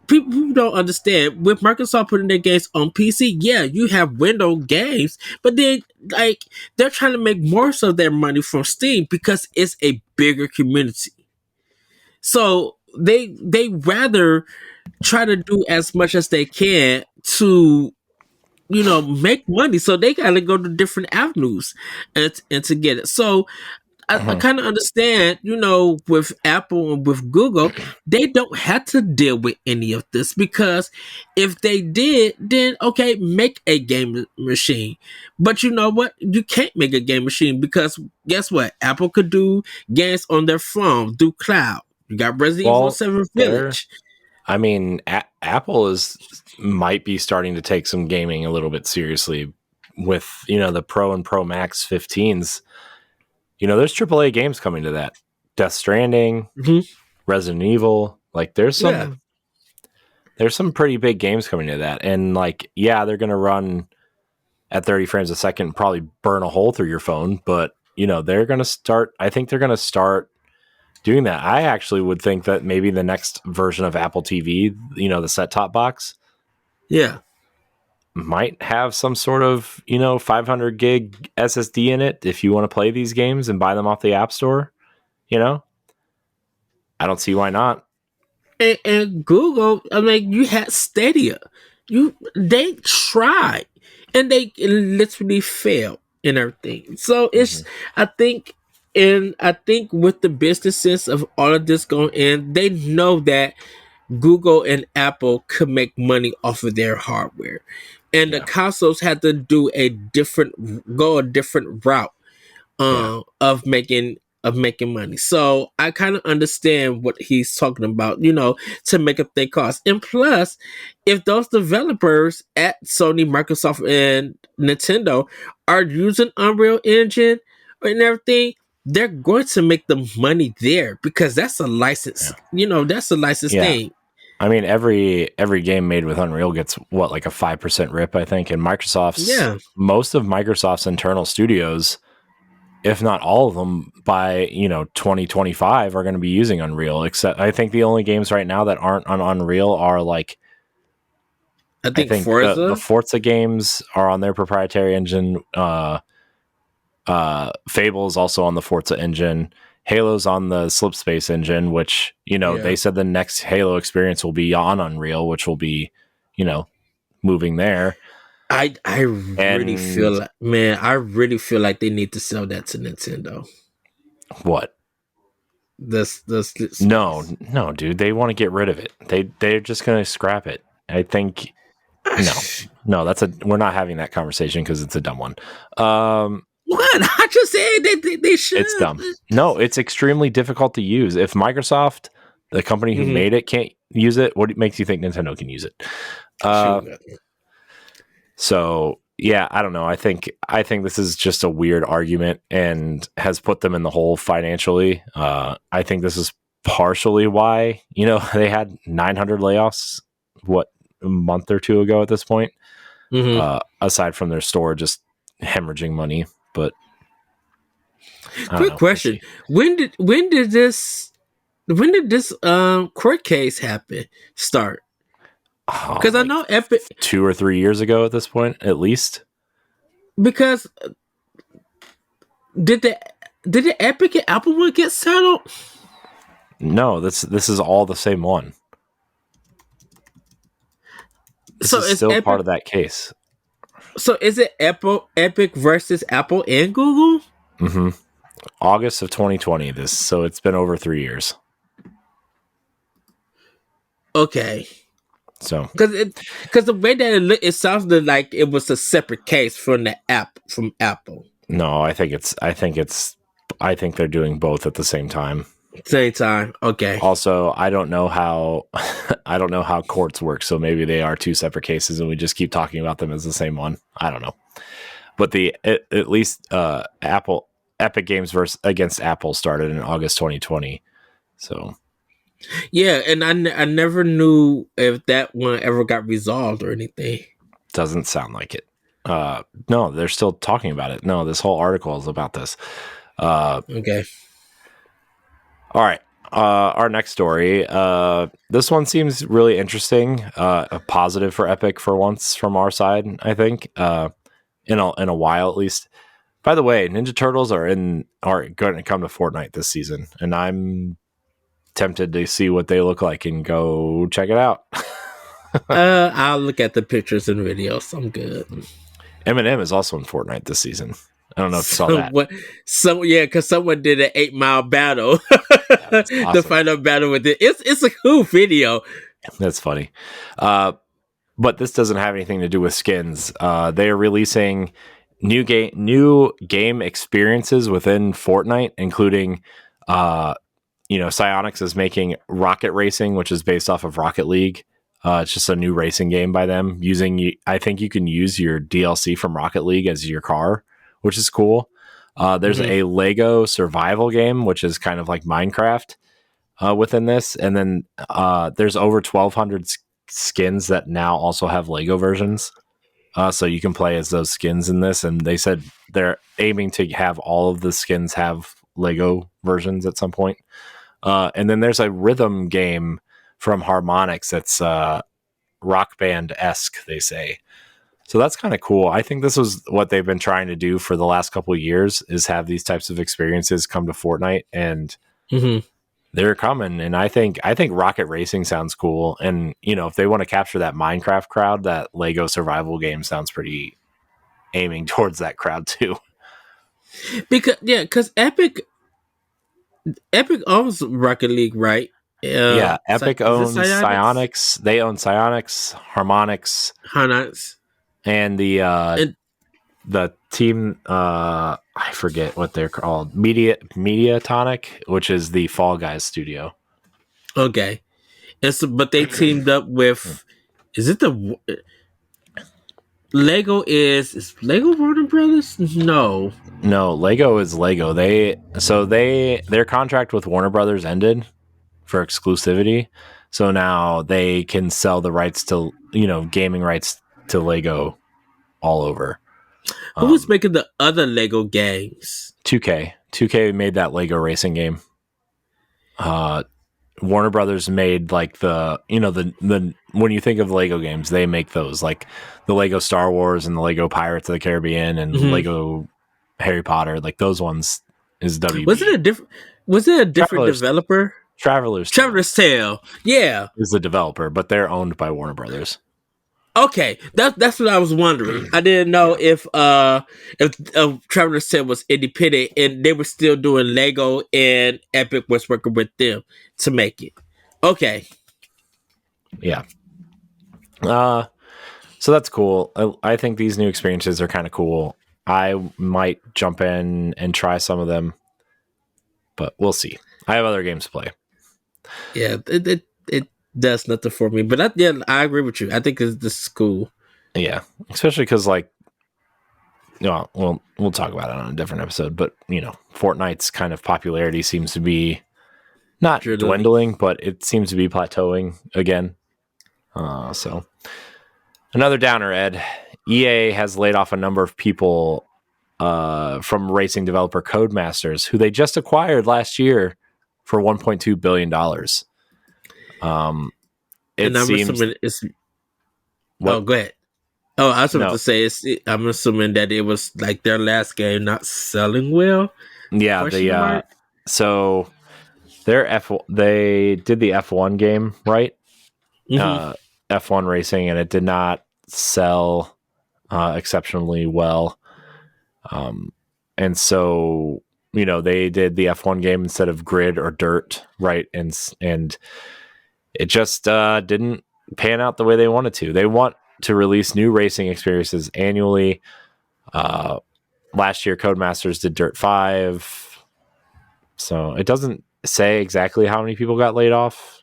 people who don't understand, with Microsoft putting their games on PC, yeah, you have window games, but then like they're trying to make more so their money from Steam because it's a bigger community. So they rather try to do as much as they can to make money. So they got to go to different avenues and to get it. So I Mhm. kind of understand, with Apple and with Google, they don't have to deal with any of this because if they did, then okay, make a game machine. But you know what? You can't make a game machine because guess what? Apple could do games on their phone through cloud. You got Resident Evil Well, 7 there. Village. I mean, Apple is might be starting to take some gaming a little bit seriously with the Pro and Pro Max 15s. There's AAA games coming to that. Death Stranding, Hmm. Resident Evil. Like Yeah, there's some pretty big games coming to that, and like yeah, they're gonna run at 30 frames a second, and probably burn a hole through your phone, but they're gonna start. I think they're gonna start doing that. I actually would think that maybe the next version of Apple TV, the set top box, yeah. might have some sort of 500 gig SSD in it if you want to play these games and buy them off the App Store. You know, I don't see why not. And Google, I mean, you had Stadia. They tried and they literally failed and everything. So Mm-hmm. I think, I think with the business sense of all of this going in, they know that Google and Apple could make money off of their hardware, and the Yeah, consoles had to go a different route yeah, of making money. So I kind of understand what he's talking about, to make up their costs. And plus, if those developers at Sony, Microsoft, and Nintendo are using Unreal Engine and everything, they're going to make the money there because that's a license. yeah, That's a licensed yeah. thing. I mean, every game made with Unreal gets what, like a 5% rip, I think. And Yeah, most of Microsoft's internal studios, if not all of them, by 2025 are going to be using Unreal. Except I think the only games right now that aren't on Unreal are like I I think think the Forza. Forza games are on their proprietary engine. Fable is also on the Forza engine. Halo's on the Slipspace engine, which Yeah. they said the next Halo experience will be on Unreal, which will be you know moving there. I really feel And like, man, I really feel like they need to sell that to Nintendo. what? The No, space. no, dude, they want to get rid of it. They're just going to scrap it. I think no, no, we're not having that conversation because it's a dumb one. What? I just said they It's should. dumb. No, it's extremely difficult to use. If Microsoft, the company who Mm-hmm. made it, can't use it, what makes you think Nintendo can use it? Uh, Shoot. so yeah, I don't know. I think this is just a weird argument and has put them in the hole financially. I think this is partially why they had 900 layoffs. What, a month or two ago at this point? Mm-hmm. Aside from their store just hemorrhaging money, but I don't Quick know. We'll question: see. when did this court case happen? Start? Oh, Because I like know Epic. 2 or 3 years ago at this point, at least. Because did the did the Epic and Apple one get settled? No, this is all the same one. This So is is still part Epic. of that case. So is it Epic versus Apple and Google? hmm August of 2020. So it's been over 3 years. Okay. So Because the way that it sounded like it was a separate case from Apple. no, I think they're doing both at the same time. Same time. Okay. Also, I don't know how I don't know how courts work, so maybe they are two separate cases and we just keep talking about them as the same one. I don't know. But at least Apple Epic Games versus against Apple started in August 2020. So Yeah, and I never knew if that one ever got resolved or anything. doesn't sound like it. No, they're still talking about it. No, this whole article is about this. Okay. All right. Our next story. This one seems really interesting. A positive for Epic for once from our side, I think. In a while at least. By the way, Ninja Turtles are going to come to Fortnite this season, and I'm tempted to see what they look like and go check it out. I'll look at the pictures and videos. I'm good. Eminem is also in Fortnite this season. I don't know if you saw So that. what? So yeah, because someone did an 8 Mile battle, Yeah, that's the awesome. final battle with it. It's a cool video. That's funny. But this doesn't have anything to do with skins. They are releasing new game experiences within Fortnite, including Psyonix is making Rocket Racing, which is based off of Rocket League. It's just a new racing game by them. I think you can use your DLC from Rocket League as your car, which is cool. There's Mhm. a Lego survival game, which is kind of like Minecraft within this, and then there's over 1,200 skins that now also have Lego versions. So you can play as those skins in this, and they said they're aiming to have all of the skins have Lego versions at some point. And then there's a rhythm game from Harmonix that's rock band esque, they say. So that's kind of cool. I think this was what they've been trying to do for the last couple of years, is have these types of experiences come to Fortnite, and Mhm. they're coming. And I think Rocket Racing sounds cool. And if they want to capture that Minecraft crowd, that Lego survival game sounds pretty aiming towards that crowd too. Because Epic owns Rocket League, right? Yeah, Epic Is it owns Psyonix? Psyonix. They own Psyonix, Harmonix, Hanax. and And the team. I forget what they're called. Mediatonic, which is the Fall Guys studio. okay, and so but they teamed up with. Is it the Lego? Is Lego Warner Brothers? No. No, Lego is Lego. Their contract with Warner Brothers ended for exclusivity. So now they can sell the rights to, gaming rights to Lego all over. Who was making the other Lego games? 2K. 2K made that Lego racing game. Warner Brothers made like the when you think of Lego games, they make those, like the Lego Star Wars and the Lego Pirates of the Caribbean and Mhm. Lego Harry Potter, like those ones is Was it WB. a different? Was it a different Travelers developer? Travelers Tales Traveler's Tale. Yeah. is the developer, but they're owned by Warner Brothers. Okay. That's what I was wondering. I didn't know Yeah. if Traveler's Tale was independent and they were still doing Lego and Epic was working with them to make it. Okay. Yeah. So that's cool. I think these new experiences are kind of cool. I might jump in and try some of them, but we'll see. I have other games to play. Yeah. It does nothing for me, but I agree with you. I think this is cool. Yeah, especially because we'll talk about it on a different episode. But Fortnite's kind of popularity seems to be not Literally. dwindling, but it seems to be plateauing again. So another downer, Ed. EA has laid off a number of people from racing developer Codemasters, who they just acquired last year for $1.2 billion. It And I'm seems assuming it's. Oh, what? go ahead. Oh, I was about No, to say I'm assuming that it was like their last game not selling well. yeah, Question mark. so they did the F1 game, right? Mm-hmm. F1 racing, and it did not sell exceptionally well. And so they did the F1 game instead of Grid or Dirt, right? And it just didn't pan out the way they wanted to. They want to release new racing experiences annually. Last year, Codemasters did Dirt 5. So it doesn't say exactly how many people got laid off,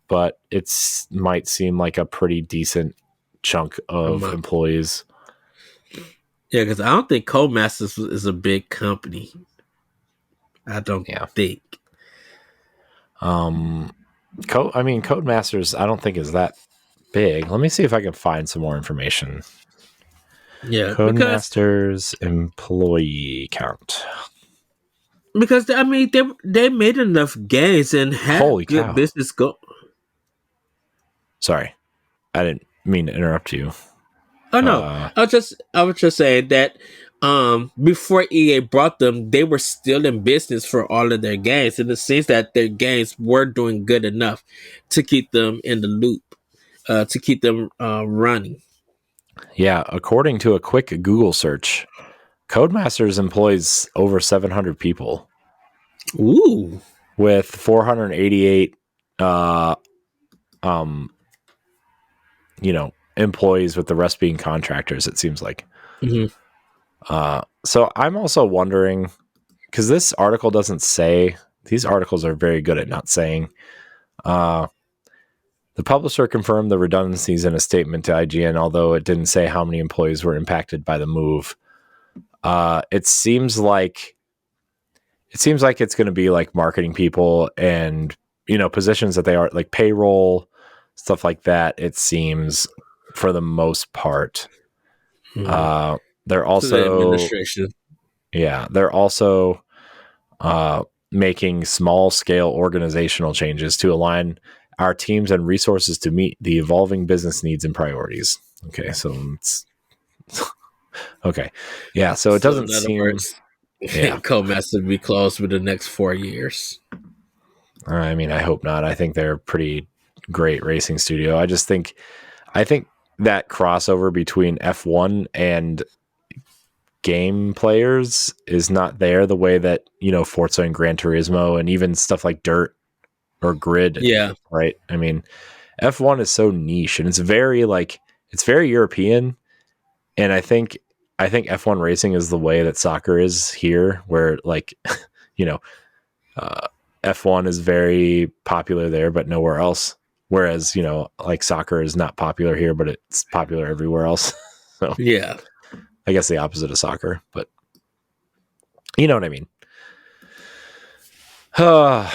but it might seem like a pretty decent chunk of employees. Yeah, because I don't think Codemasters is a big company. I don't think. Codemasters, I don't think is that big. Let me see if I can find some more information. Yeah, Codemasters employee count. Because they made enough games and had Holy good cow. business go. Sorry, I didn't mean to interrupt you. Oh no, I was just saying that before EA brought them, they were still in business for all of their games, and it seems that their games were doing good enough to keep them in the loop. to keep them running. Yeah, according to a quick Google search, Codemasters employs over 700 people. Ooh. With 488 employees, with the rest being contractors, it seems like. Mm-hmm. So I'm also wondering, because this article doesn't say, these articles are very good at not saying. The publisher confirmed the redundancies in a statement to IGN, although it didn't say how many employees were impacted by the move. It seems like it's going to be like marketing people and positions that they are like payroll, stuff like that. It seems for the most part. Mm-hmm. They're To the also administration. they're also making small scale organizational changes to align our teams and resources to meet the evolving business needs and priorities. Okay, so it's okay. Yeah, so it So doesn't in other seem. words, Yeah, Codemaster will be closed for the next 4 years. I mean, I hope not. I think they're a pretty great racing studio. I think that crossover between F1 and game players is not there the way that, Forza and Gran Turismo and even stuff like Dirt or Grid. Yeah. Right. I mean, F1 is so niche and it's very European. And I think F1 racing is the way that soccer is here, where like, you know, F1 is very popular there, but nowhere else. Whereas, like soccer is not popular here, but it's popular everywhere else. So Yeah. I guess the opposite of soccer, but you know what I mean? All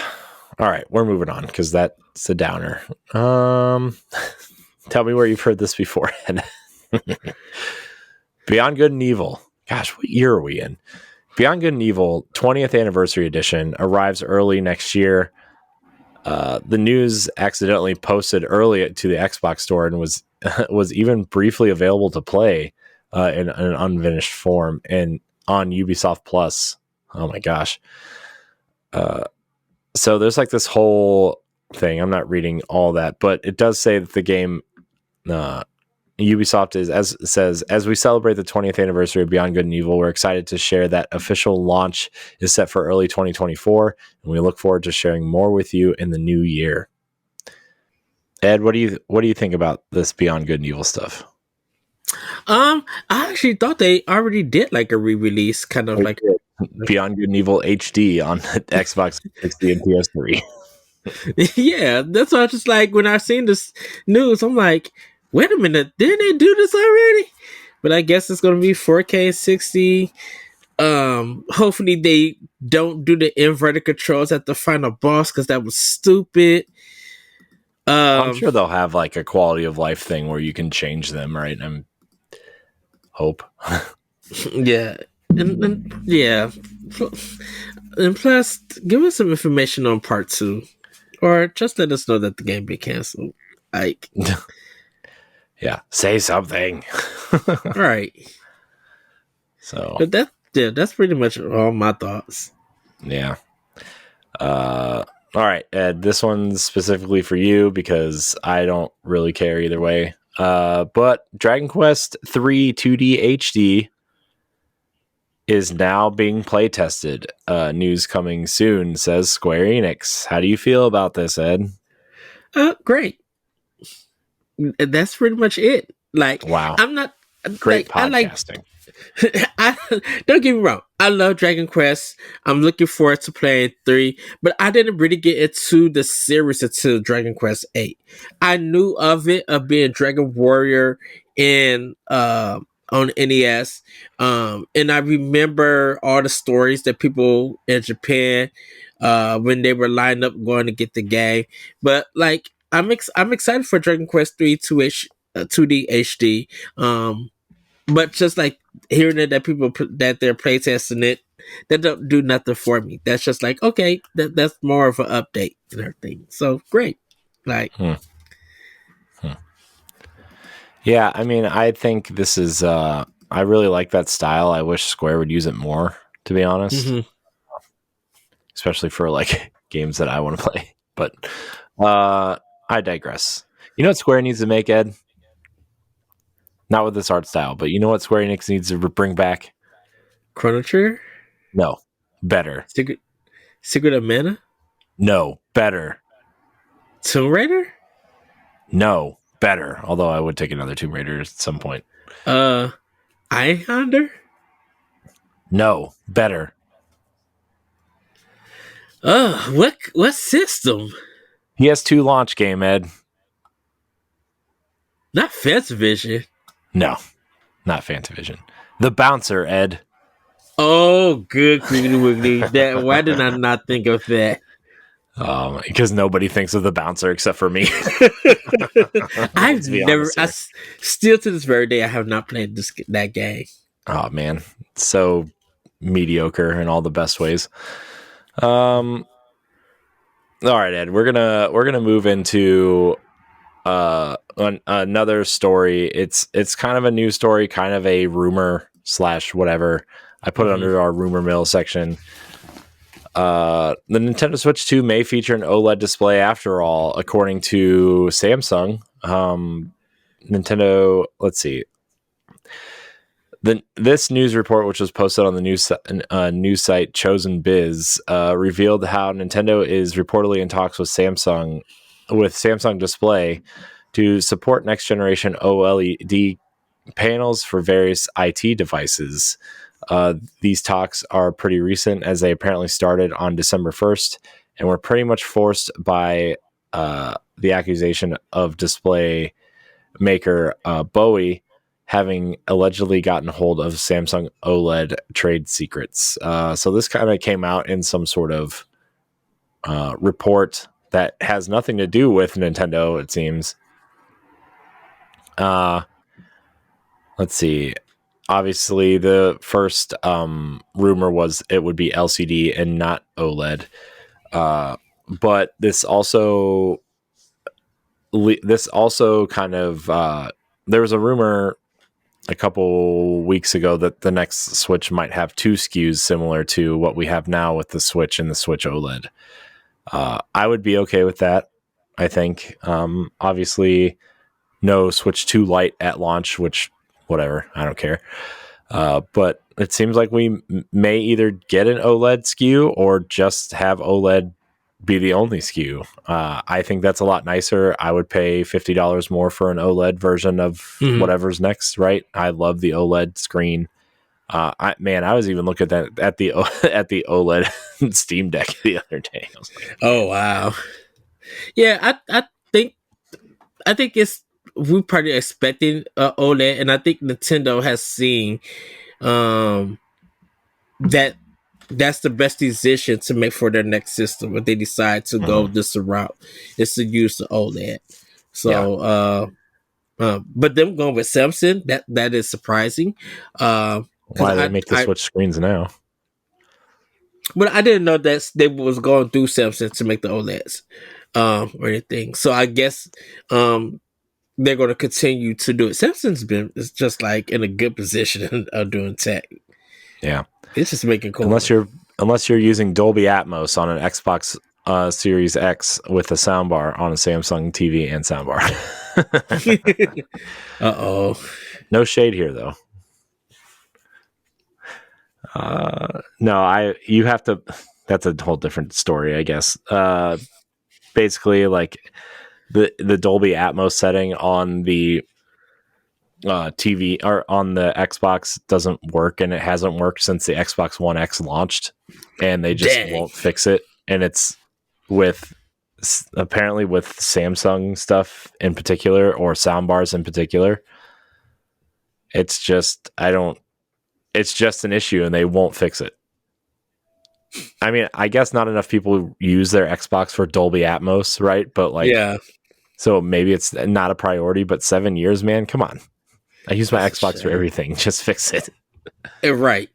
right, we're moving on because that's a downer. Tell me where you've heard this before. Beyond Good and Evil. Gosh, what year are we in? Beyond Good and Evil 20th Anniversary Edition arrives early next year. The news accidentally posted early to the Xbox store and was even briefly available to play in an unfinished form and on Ubisoft Plus. Oh my gosh. So there's like this whole thing. I'm not reading all that, but it does say that the game Ubisoft says, as we celebrate the 20th anniversary of Beyond Good and Evil, we're excited to share that official launch is set for early 2024, and we look forward to sharing more with you in the new year. Ed, what do you think about this Beyond Good and Evil stuff? I actually thought they already did like a re-release, kind of like Beyond Good and Evil HD on Xbox 360 and PS3. yeah, that's why I was just like when I seen this news, I'm like, wait a minute, didn't they do this already? But I guess it's gonna be 4K 60. Hopefully they don't do the inverted controls at the final boss because that was stupid. I'm sure they'll have like a quality of life thing where you can change them, right? I'm hope. Yeah, and yeah, and plus, give us some information on part 2, or just let us know that the game be canceled. Like, yeah, say something. all right. So, But that's pretty much all my thoughts. Yeah. All right, Ed, this one's specifically for you because I don't really care either way. But Dragon Quest 3 2D HD is now being play tested. News coming soon, says Square Enix. How do you feel about this, Ed? Great. That's pretty much it. Like, Wow. I'm not Great like, podcasting. Don't get me wrong. I love Dragon Quest. I'm looking forward to playing 3, but I didn't really get into the series until Dragon Quest 8. I knew of it, of being Dragon Warrior in on NES. And I remember all the stories that people in Japan when they were lined up going to get the game. But like I'm excited for Dragon Quest 3 2D HD. But just like hearing it that people that they're playtesting it, that don't do nothing for me. That's just like okay, that's more of an update and everything. So great, like. Yeah, I mean, I think this is. I really like that style. I wish Square would use it more, to be honest, especially for like games that I want to play. But I digress. You know what Square needs to make, Ed? Not with this art style, but you know what Square Enix needs to bring back? Chrono Trigger? No, better. Secret of Mana? No, better. Tomb Raider? No, better. Although I would take another Tomb Raider at some point. Islander? No, better. What system? PS2 launch game, Ed. Not Fantavision. No, not Fantavision. The Bouncer, Ed. Oh, good Creepy Wiggly. Why did I not think of that? Because nobody thinks of the Bouncer except for me. I've never. Still to this very day, I have not played that game. Oh man, it's so mediocre in all the best ways. All right, Ed. We're gonna move into another story. It's kind of a news story, kind of a rumor / whatever. I put it under our rumor mill section. The Nintendo Switch 2 may feature an OLED display after all, according to Samsung. Nintendo, let's see. This news report, which was posted on the news site Chosen Biz, revealed how Nintendo is reportedly in talks with Samsung Display to support next generation OLED panels for various IT devices. These talks are pretty recent, as they apparently started on December 1st and were pretty much forced by the accusation of display maker Bowie having allegedly gotten hold of Samsung OLED trade secrets. So this kind of came out in some sort of report that has nothing to do with Nintendo, it seems. Let's see. Obviously, the first rumor was it would be LCD and not OLED. But this also kind of there was a rumor a couple weeks ago that the next Switch might have two SKUs similar to what we have now with the Switch and the Switch OLED. I would be okay with that, I think. Obviously, no Switch 2 Lite at launch, which, whatever, I don't care. But it seems like we may either get an OLED SKU or just have OLED be the only SKU. I think that's a lot nicer. I would pay $50 more for an OLED version of whatever's next, right? I love the OLED screen. I was even looking at the OLED Steam Deck the other day. I was like, oh wow, yeah. I think it's we're probably expecting OLED, and I think Nintendo has seen that that's the best decision to make for their next system if they decide to go this route is to use the OLED. So, but them going with Samsung, that is surprising. Why they make the Switch screens now? But I didn't know that they was going through Samsung to make the OLEDs or anything. So I guess they're going to continue to do it. Samsung's is just like in a good position of doing tech. Yeah. It's just making cool. Unless you're using Dolby Atmos on an Xbox Series X with a soundbar on a Samsung TV and soundbar. No shade here, though. No, you have to. That's a whole different story, I guess. Basically, like the Dolby Atmos setting on the TV or on the Xbox doesn't work, and it hasn't worked since the Xbox One X launched, and they just won't fix it. And it's apparently with Samsung stuff in particular, or soundbars in particular. It's just it's just an issue, and they won't fix it. I mean, I guess not enough people use their Xbox for Dolby Atmos, right? But so maybe it's not a priority. But 7 years, man, come on. I use my Xbox for everything. Just fix it. Right.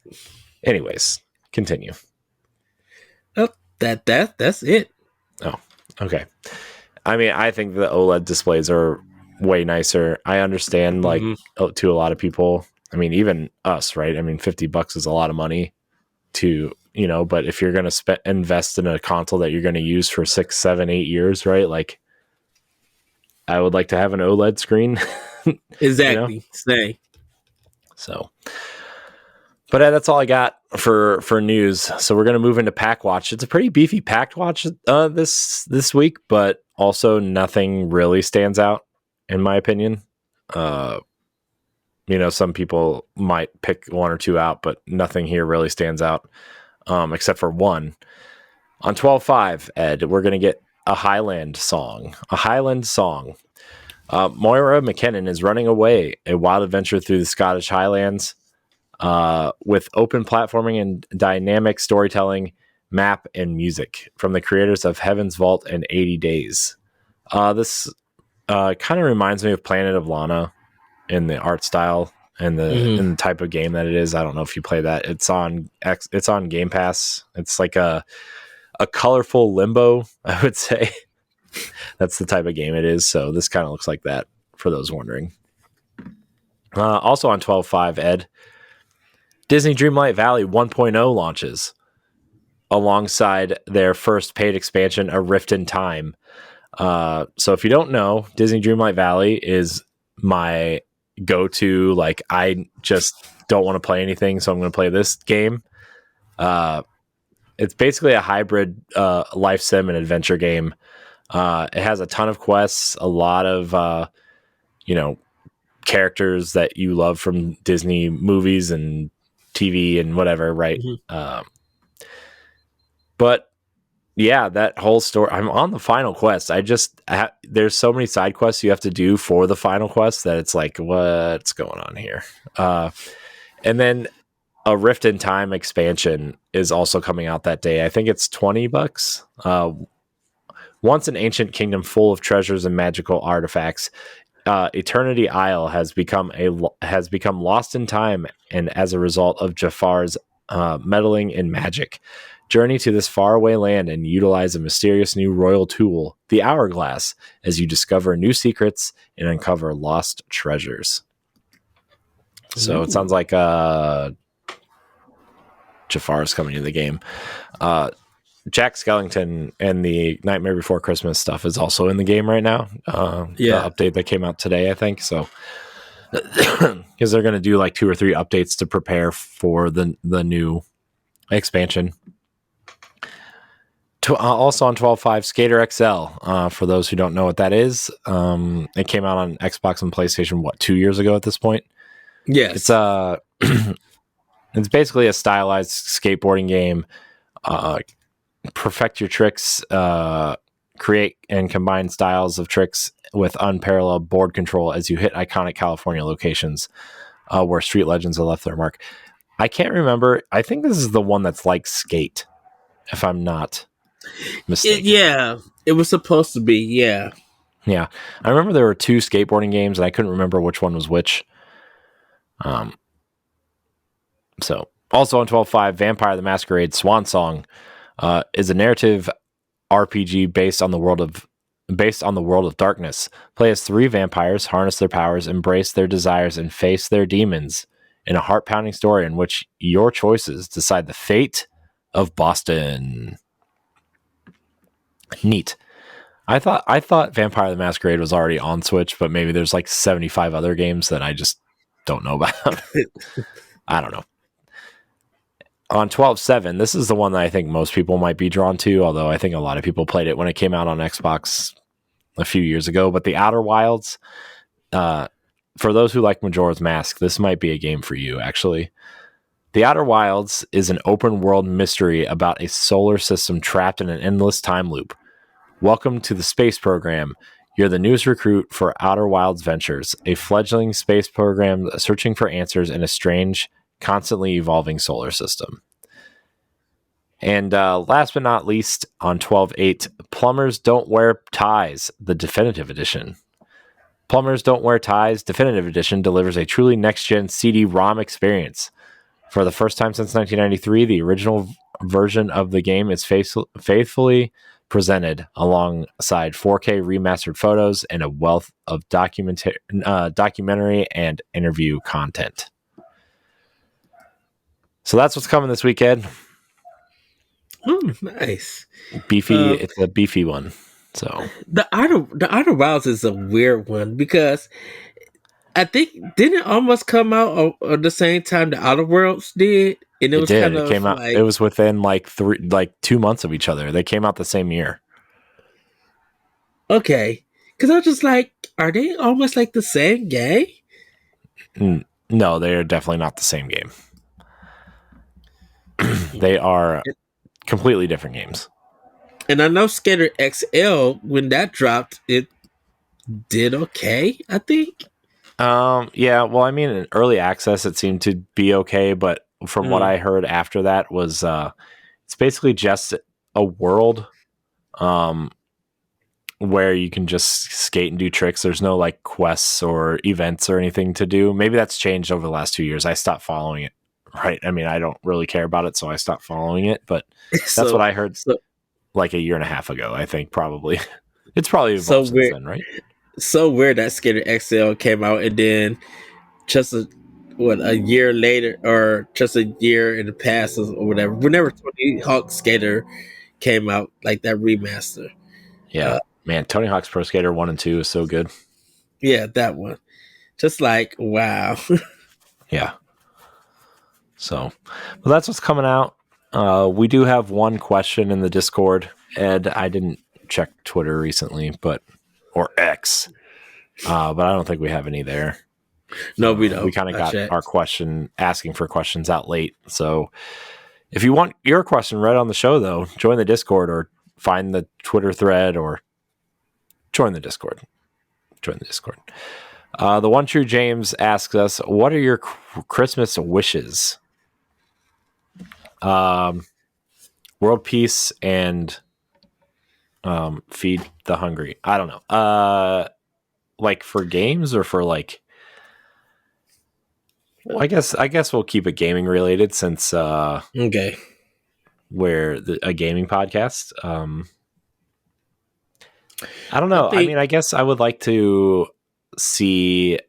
Anyways, continue. Oh, that's it. Oh, okay. I mean, I think the OLED displays are way nicer. I understand, to a lot of people. I mean, even us, right? I mean, $50 is a lot of money to, but if you're going to invest in a console that you're going to use for 6, 7, 8 years, right? Like, I would like to have an OLED screen. Exactly. Same. So, but that's all I got for news. So we're gonna move into Pack Watch. It's a pretty beefy Pack Watch this week, but also nothing really stands out in my opinion. Some people might pick one or two out, but nothing here really stands out, except for one. On 12.5, Ed, we're going to get a Highland song. Moira McKinnon is running away, a wild adventure through the Scottish Highlands with open platforming and dynamic storytelling, map, and music from the creators of Heaven's Vault and 80 Days. This kind of reminds me of Planet of Lana in the art style and the type of game that it is. I don't know if you play that. It's on Game Pass. It's like a colorful Limbo, I would say. That's the type of game it is. So this kind of looks like that for those wondering. Also on 12.5, Ed, Disney Dreamlight Valley 1.0 launches alongside their first paid expansion, A Rift in Time. So if you don't know, Disney Dreamlight Valley is my go-to, like, I just don't want to play anything, so I'm going to play this game. It's basically a hybrid life sim and adventure game. It has a ton of quests, a lot of characters that you love from Disney movies and TV and whatever, right? But yeah, that whole story. I'm on the final quest. There's so many side quests you have to do for the final quest that it's like, what's going on here? And then A Rift in Time expansion is also coming out that day. I think it's $20. Once an ancient kingdom full of treasures and magical artifacts, Eternity Isle has become lost in time, and as a result of Jafar's meddling in magic. Journey to this faraway land and utilize a mysterious new royal tool, the Hourglass, as you discover new secrets and uncover lost treasures. So it sounds like Jafar is coming into the game. Jack Skellington and the Nightmare Before Christmas stuff is also in the game right now. The update that came out today, I think. So because they're going to do like 2 or 3 updates to prepare for the new expansion. Also on 12.5, Skater XL. For those who don't know what that is, it came out on Xbox and PlayStation 2 years ago at this point. Yes, it's basically a stylized skateboarding game. Perfect your tricks, create and combine styles of tricks with unparalleled board control as you hit iconic California locations where street legends have left their mark. I can't remember. I think this is the one that's like Skate, if I'm not mistaken. It was supposed to be. Yeah. I remember there were 2 skateboarding games, and I couldn't remember which one was which. So also on 12.5, Vampire the Masquerade Swan Song is a narrative RPG based on the world of darkness. Play as 3 vampires, harness their powers, embrace their desires, and face their demons in a heart-pounding story in which your choices decide the fate of Boston. Neat. I thought Vampire the Masquerade was already on Switch, but maybe there's like 75 other games that I just don't know about. I don't know. On 12.7, this is the one that I think most people might be drawn to, although I think a lot of people played it when it came out on Xbox a few years ago. But The Outer Wilds, for those who like Majora's Mask, this might be a game for you, actually. The Outer Wilds is an open-world mystery about a solar system trapped in an endless time loop. Welcome to the space program. You're the newest recruit for Outer Wilds Ventures, a fledgling space program searching for answers in a strange, constantly evolving solar system. And last but not least, on 12.8, Plumbers Don't Wear Ties, the Definitive Edition. Plumbers Don't Wear Ties Definitive Edition delivers a truly next-gen CD-ROM experience. For the first time since 1993, the original version of the game is faithfully presented alongside 4K remastered photos and a wealth of documentary and interview content. So that's what's coming this weekend. Oh, nice. Beefy. It's a beefy one. So the Outer Wilds is a weird one because I think didn't it almost come out at the same time the Outer Worlds did, and it it was did. kind It of came out. like It was within like 2 months of each other. They came out the same year. okay, because I was just like, are they almost like the same game? No, they are definitely not the same game. They are completely different games. And I know Skater XL when that dropped, it did okay. I think. Yeah. Well, I mean, in early access, it seemed to be okay, but from what Mm. I heard after that was, it's basically just a world, where you can just skate and do tricks. There's no like quests or events or anything to do. Maybe that's changed over the last 2 years. I stopped following it. Right. I mean, I don't really care about it, so I stopped following it. But that's what So I heard so like a year and a half ago. I think probably it's probably so evolved since weird. then, right? So weird that Skater XL came out, and then just a year later, or just a year in the past, or whatever. Whenever Tony Hawk Skater came out, like that remaster. Yeah, man. Tony Hawk's Pro Skater 1 and 2 is so good. Yeah, that one. Just like wow. Yeah. So, well, that's what's coming out. We do have one question in the Discord, Ed. I didn't check Twitter recently, or X, but I don't think we have any there. No, we don't. We kind of Not got yet. our asking for questions out late. So, if you want your question read on the show, though, join the Discord or find the Twitter thread or join the Discord. Join the Discord. The One True James asks us, "What are your Christmas wishes?" World peace and feed the hungry. I don't know. Like for games or for like. Well, I guess we'll keep it gaming related since Okay. we're a gaming podcast. I don't know. I mean, I guess I would like to see.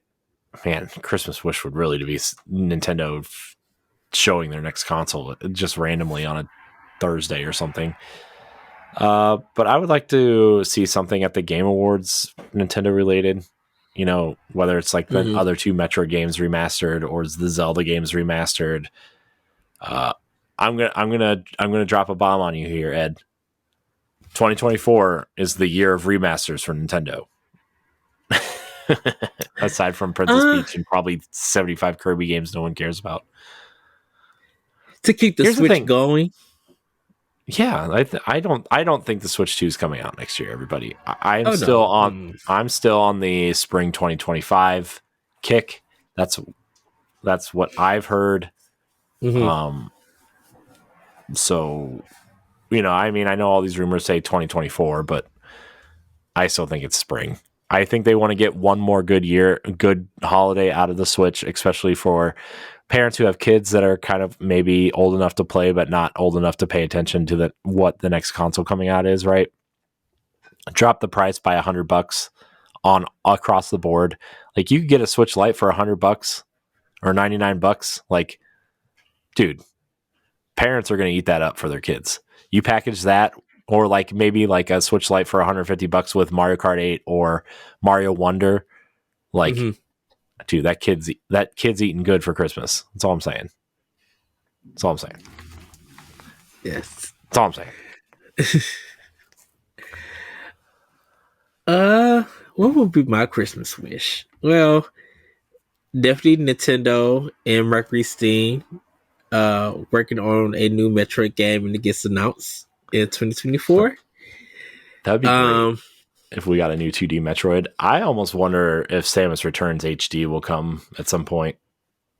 Man, Christmas wish would really to be Nintendo showing their next console just randomly on a Thursday or something. But I would like to see something at the Game Awards, Nintendo related. You know, whether it's like the other two Metro games remastered or the Zelda games remastered. I'm gonna drop a bomb on you here, Ed. 2024 is the year of remasters for Nintendo. Aside from Princess Peach and probably 75 Kirby games no one cares about. To keep the Switch going. Yeah, I don't think the Switch 2 is coming out next year, everybody. I'm still on the spring 2025 kick. That's what I've heard. So, you know, I mean, I know all these rumors say 2024, but I still think it's spring. I think they want to get one more good holiday out of the Switch, especially for parents who have kids that are kind of maybe old enough to play, but not old enough to pay attention to what the next console coming out is, right? Drop the price by $100 on across the board. Like you could get a Switch Lite for $100 or $99. Like, dude, parents are going to eat that up for their kids. You package that, or like maybe like a Switch Lite for $150 with Mario Kart 8 or Mario Wonder. Like, dude, that kid's eating good for Christmas. That's all I'm saying. Yes. That's all I'm saying. What would be my Christmas wish? Well, definitely Nintendo and Mercury Steam working on a new Metroid game and it gets announced in 2024. That'd be great if we got a new 2D Metroid. I almost wonder if Samus Returns HD will come at some point.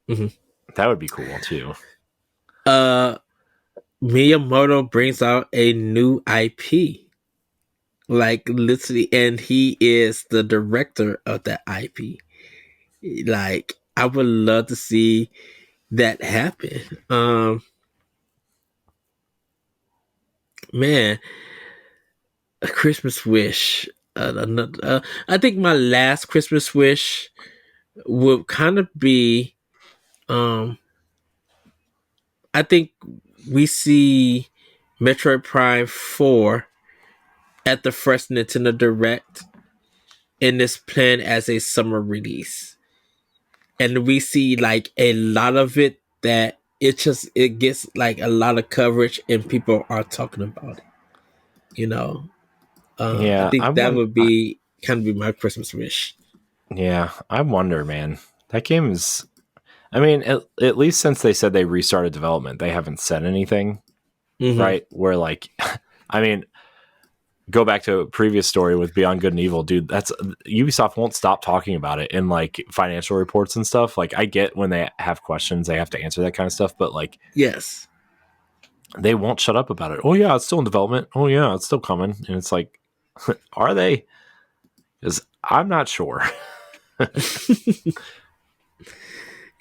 That would be cool too. Miyamoto brings out a new IP. Like literally, and he is the director of that IP. Like, I would love to see that happen. Man, a Christmas wish. I think my last Christmas wish would kind of be. I think we see Metroid Prime 4 at the first Nintendo Direct, and it's planned as a summer release. And we see like a lot of it that it gets like a lot of coverage and people are talking about it. You know, I Yeah, think that would be kind of be my Christmas wish. yeah, I wonder, man. That game is. I mean, at least since they said they restarted development, they haven't said anything, right? Where like, I mean, go back to a previous story with Beyond Good and Evil, dude. That's Ubisoft won't stop talking about it in like financial reports and stuff. Like, I get when they have questions, they have to answer that kind of stuff, but like, Yes, they won't shut up about it. Oh yeah, it's still in development. Oh yeah, it's still coming, and it's like, are they? Because I'm not sure.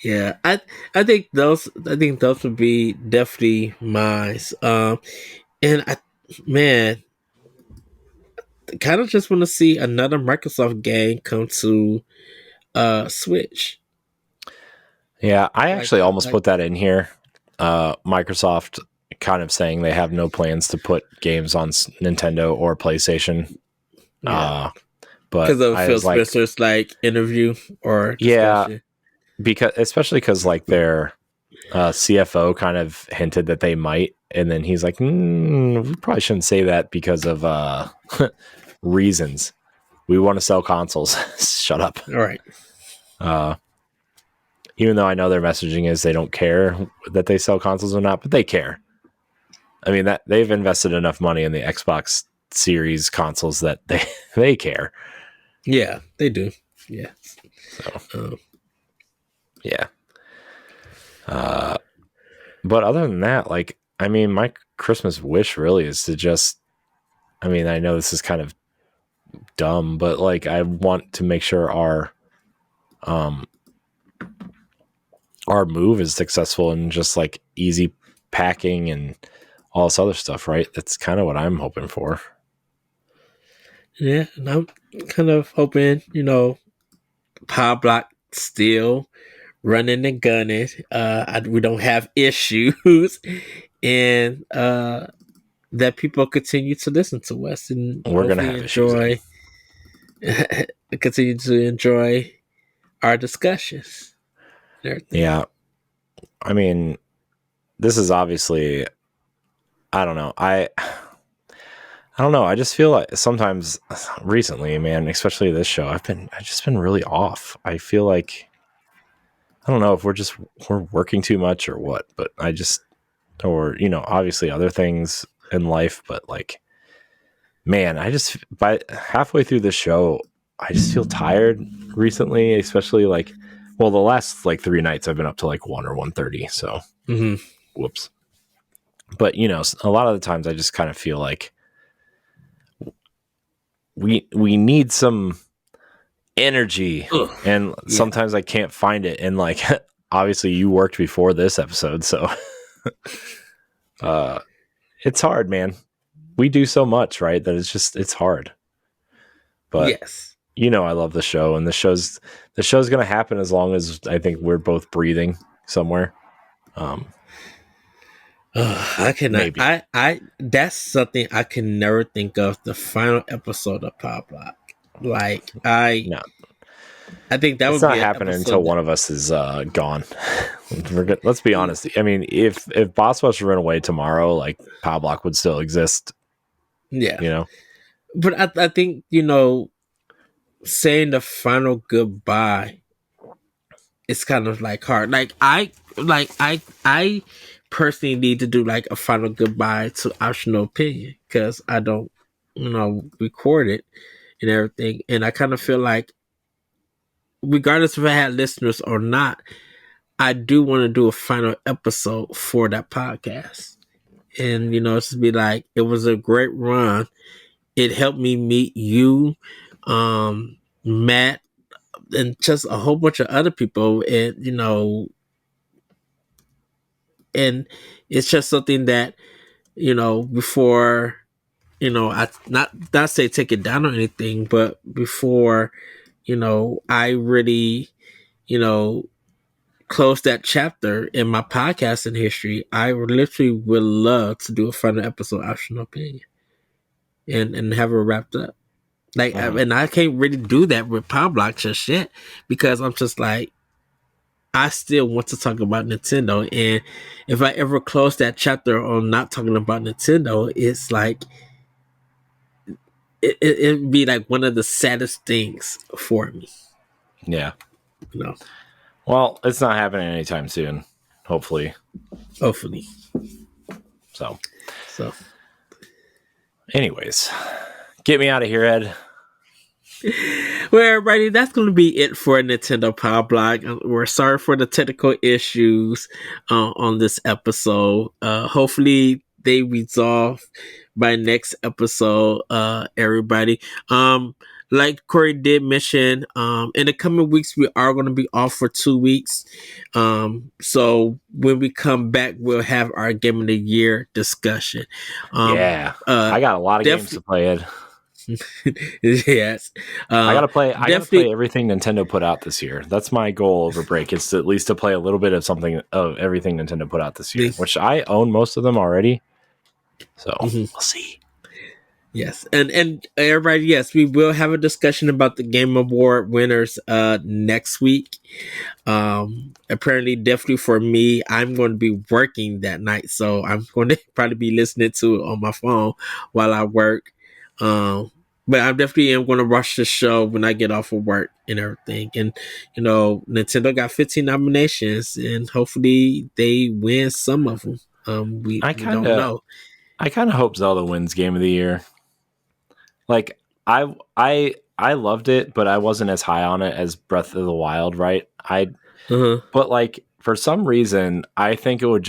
yeah. I think those would be definitely mine. And I, man, kind of just want to see another Microsoft game come to Switch. Yeah, I actually almost put that in here. Microsoft kind of saying they have no plans to put games on Nintendo or PlayStation. Yeah. But Because of Phil Spencer's like interview or discussion. Yeah, especially because like their CFO kind of hinted that they might, and then he's like, we probably shouldn't say that because of reasons. We want to sell consoles. Shut up. All right. Even though I know their messaging is they don't care that they sell consoles or not, but they care. I mean, that they've invested enough money in the Xbox Series consoles that they care. Yeah, they do. Yeah. So, yeah. But other than that, like, I mean, my Christmas wish really is to just, I mean, I know this is kind of dumb, but like, I want to make sure our move is successful and just like easy packing and all this other stuff, right? That's kind of what I'm hoping for. Yeah, and I'm kind of hoping, Pow Block still running and gunning. We don't have issues, and that people continue to listen to us and we're gonna have enjoy, continue to enjoy our discussions. Yeah, I mean, this is obviously, I don't know. I don't know. I just feel like sometimes recently, man, especially this show, I've just been really off. I feel like, I don't know if we're working too much or what, but or, obviously other things in life, but like, man, by halfway through the show, I just feel tired recently, especially like, well, the last like 3 nights I've been up to like 1 or 1:30. So, whoops. But, a lot of the times I just kind of feel like we need some energy. And sometimes I can't find it. And like, obviously you worked before this episode. So, it's hard, man. We do so much, right? That it's hard. But yes, I love the show, and the show's going to happen as long as I think we're both breathing somewhere. I cannot. Maybe. I that's something I can never think of. The final episode of Pow Block. Like I think that would not happening until one of us is gone. Let's be honest. I mean, if Boss Rush ran away tomorrow, like Pow Block would still exist. Yeah, But I think saying the final goodbye, it's kind of like hard. I personally need to do like a final goodbye to Optional Opinion because I don't, record it and everything. And I kind of feel like, regardless if I had listeners or not, I do want to do a final episode for that podcast. And, just be like, it was a great run. It helped me meet you, Matt, and just a whole bunch of other people. And, and it's just something that, before, I not say take it down or anything, but before, I really, close that chapter in my podcasting history, I literally would love to do a final episode of Optional Opinion. and have it wrapped up. Like, Mhm. and I can't really do that with Pow Block just yet because I'm just like, I still want to talk about Nintendo, and if I ever close that chapter on not talking about Nintendo, it's like it'd be like one of the saddest things for me. Yeah. You know, Well, it's not happening anytime soon, hopefully. hopefully. So, So, anyways, get me out of here, Ed. well, everybody, that's going to be it for Nintendo Power Block. We're sorry for the technical issues on this episode. Hopefully, they resolve by next episode. Everybody, like Corey did mention, in the coming weeks we are going to be off for 2 weeks. So when we come back, we'll have our Game of the Year discussion. Yeah, I got a lot of games to play, Ed. Yes, I gotta play. I gotta definitely. play everything Nintendo put out this year. That's my goal over break. Is to at least to play a little bit of something of everything Nintendo put out this year, which I own most of them already. So we'll see. Yes, and everybody, yes, we will have a discussion about the Game Award winners next week. Apparently, definitely for me, I'm going to be working that night, so I'm going to probably be listening to it on my phone while I work. But I definitely am going to watch the show when I get off of work and everything. And Nintendo got 15 nominations, and hopefully they win some of them. We don't know. I kind of hope Zelda wins Game of the Year. Like I loved it, but I wasn't as high on it as Breath of the Wild, right? But like for some reason, I think it would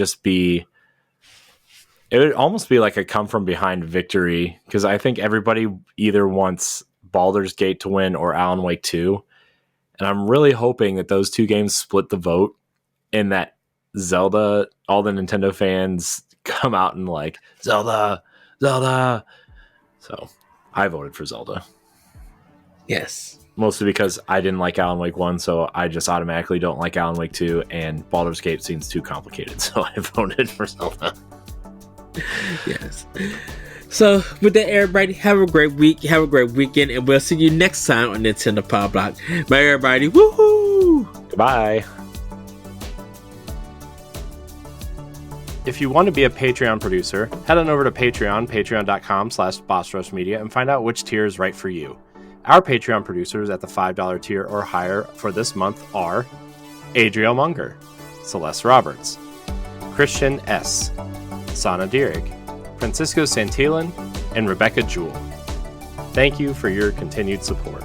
almost be like a come from behind victory because I think everybody either wants Baldur's Gate to win or Alan Wake 2. And I'm really hoping that those two games split the vote and that Zelda, all the Nintendo fans come out and like Zelda. So I voted for Zelda. Yes. Mostly because I didn't like Alan Wake 1, so I just automatically don't like Alan Wake 2, and Baldur's Gate seems too complicated, so I voted for Zelda. Yes. So with that, everybody, have a great week, have a great weekend, and we'll see you next time on Nintendo Pow Block. Bye, everybody. Woohoo! Goodbye. If you want to be a Patreon producer, head on over to patreon.com/bossrushmedia, and find out which tier is right for you. Our Patreon producers at the $5 tier or higher for this month are Adriel Munger, Celeste Roberts, Christian S., Sana Dierig, Francisco Santillan, and Rebecca Jewell. Thank you for your continued support.